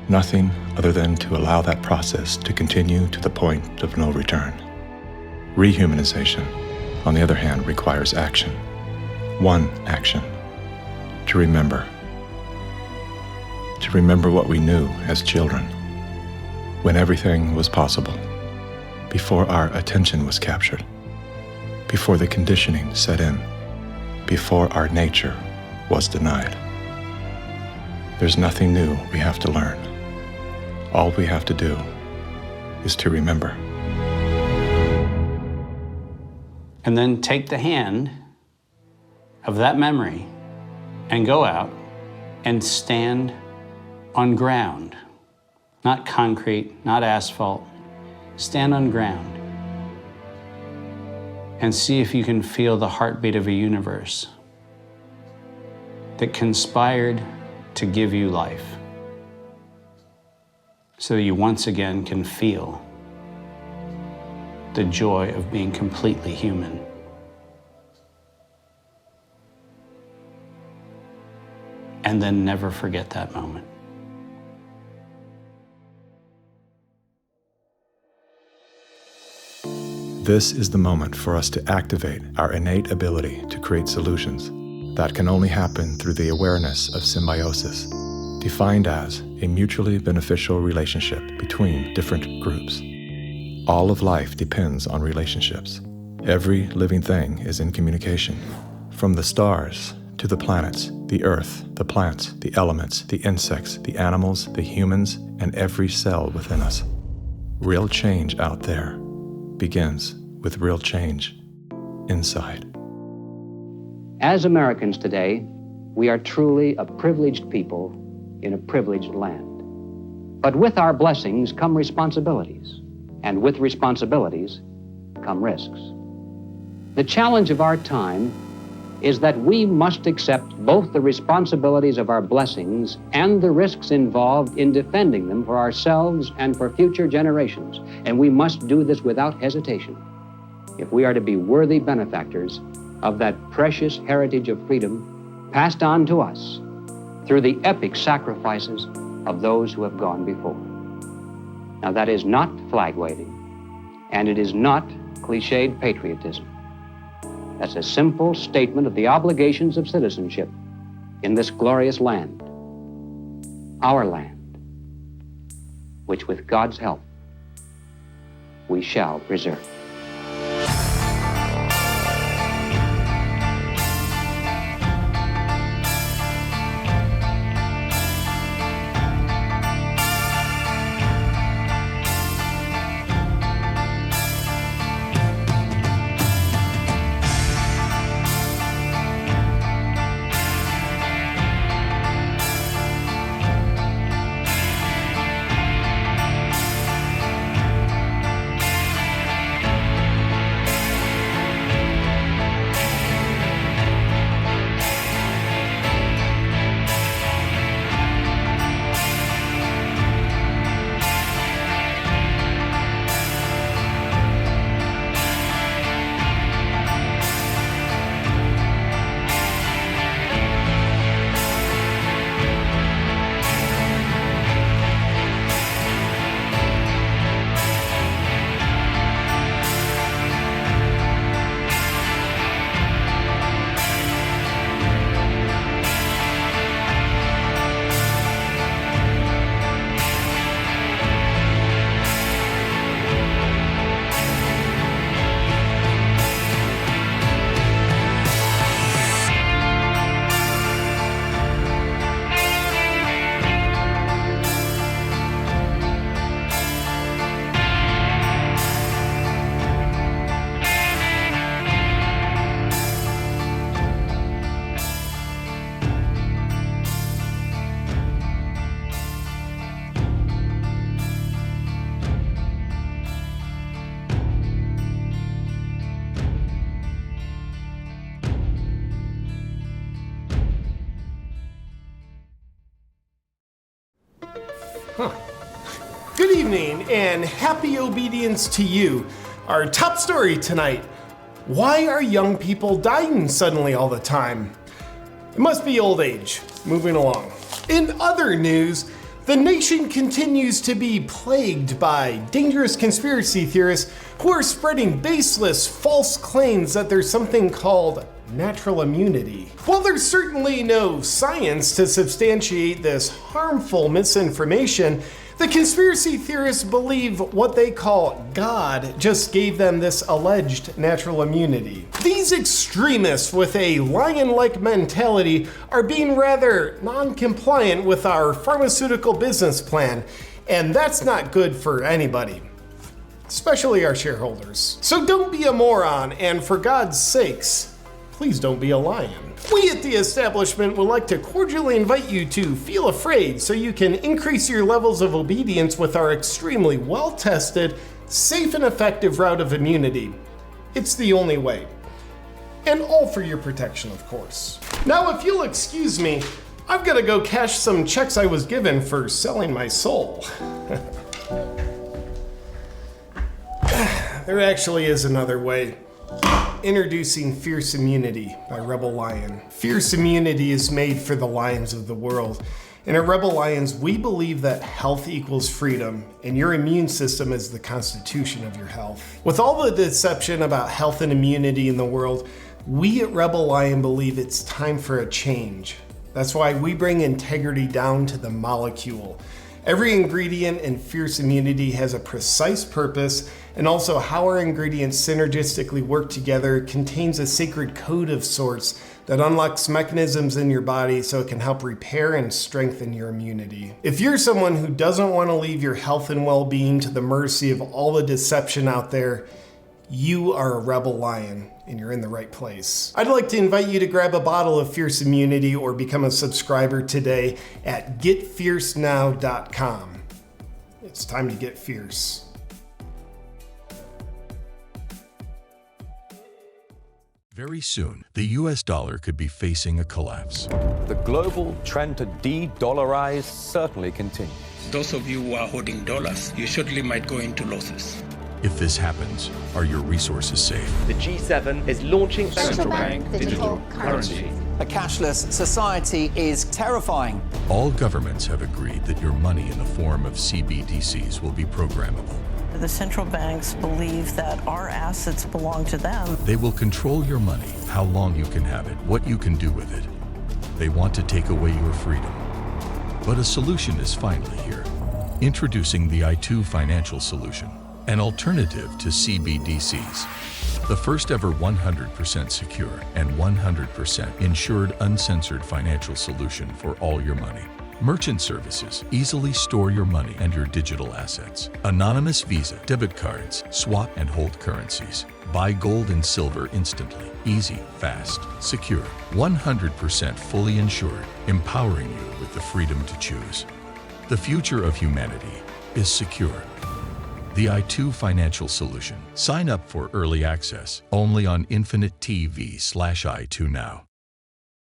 Nothing other than to allow that process to continue to the point of no return. Rehumanization, on the other hand, requires action. One action. To remember. To remember what we knew as children, when everything was possible, before our attention was captured, before the conditioning set in, before our nature was denied. There's nothing new we have to learn. All we have to do is to remember. And then take the hand of that memory and go out and stand on ground, not concrete, not asphalt. Stand on ground and see if you can feel the heartbeat of a universe that conspired to give you life, so that you once again can feel the joy of being completely human. And then never forget that moment. This is the moment for us to activate our innate ability to create solutions. That can only happen through the awareness of symbiosis, defined as a mutually beneficial relationship between different groups. All of life depends on relationships. Every living thing is in communication, from the stars to the planets, the earth, the plants, the elements, the insects, the animals, the humans, and every cell within us. Real change out there begins with real change inside. As Americans today, we are truly a privileged people in a privileged land. But with our blessings come responsibilities, and with responsibilities come risks. The challenge of our time is that we must accept both the responsibilities of our blessings and the risks involved in defending them for ourselves and for future generations. And we must do this without hesitation if we are to be worthy benefactors of that precious heritage of freedom passed on to us through the epic sacrifices of those who have gone before. Now, that is not flag waving, and it is not cliched patriotism. as a simple statement of the obligations of citizenship in this glorious land, our land, which with God's help we shall preserve. Good evening and happy obedience to you. Our top story tonight: why are young people dying suddenly all the time? It must be old age. Moving along. In other news, the nation continues to be plagued by dangerous conspiracy theorists who are spreading baseless, false claims that there's something called natural immunity. While there's certainly no science to substantiate this harmful misinformation, the conspiracy theorists believe what they call God just gave them this alleged natural immunity. These extremists with a lion-like mentality are being rather non-compliant with our pharmaceutical business plan, and that's not good for anybody, especially our shareholders. So don't be a moron, and for God's sakes, please don't be a lion. We at the establishment would like to cordially invite you to feel afraid so you can increase your levels of obedience with our extremely well-tested, safe and effective route of immunity. It's the only way. And all for your protection, of course. Now, if you'll excuse me, I've got to go cash some checks I was given for selling my soul. There actually is another way. Introducing Fierce Immunity by Rebel Lion. Fierce Immunity is made for the lions of the world. And at Rebel Lions, we believe that health equals freedom, and your immune system is the constitution of your health. With all the deception about health and immunity in the world, we at Rebel Lion believe it's time for a change. That's why we bring integrity down to the molecule. Every ingredient in Fierce Immunity has a precise purpose, and also how our ingredients synergistically work together contains a sacred code of sorts that unlocks mechanisms in your body so it can help repair and strengthen your immunity. If you're someone who doesn't want to leave your health and well-being to the mercy of all the deception out there, you are a Rebel Lion, and you're in the right place. I'd like to invite you to grab a bottle of Fierce Immunity or become a subscriber today at getfiercenow.com. It's time to get fierce. Very soon, the US dollar could be facing a collapse. The global trend to de-dollarize certainly continues. Those of you who are holding dollars, you surely might go into losses. If this happens, are your resources safe? The G7 is launching central bank digital currency. A cashless society is terrifying. All governments have agreed that your money in the form of CBDCs will be programmable. The central banks believe that our assets belong to them. They will control your money, how long you can have it, what you can do with it. They want to take away your freedom. But a solution is finally here. Introducing the I2 Financial Solution, an alternative to CBDCs. The first ever 100% secure and 100% insured uncensored financial solution for all your money. Merchant services easily store your money and your digital assets. Anonymous Visa, debit cards, swap and hold currencies. Buy gold and silver instantly. Easy, fast, secure. 100% fully insured, empowering you with the freedom to choose. The future of humanity is secure. The I2 Financial Solution. Sign up for early access only on Infinite TV/I2 now.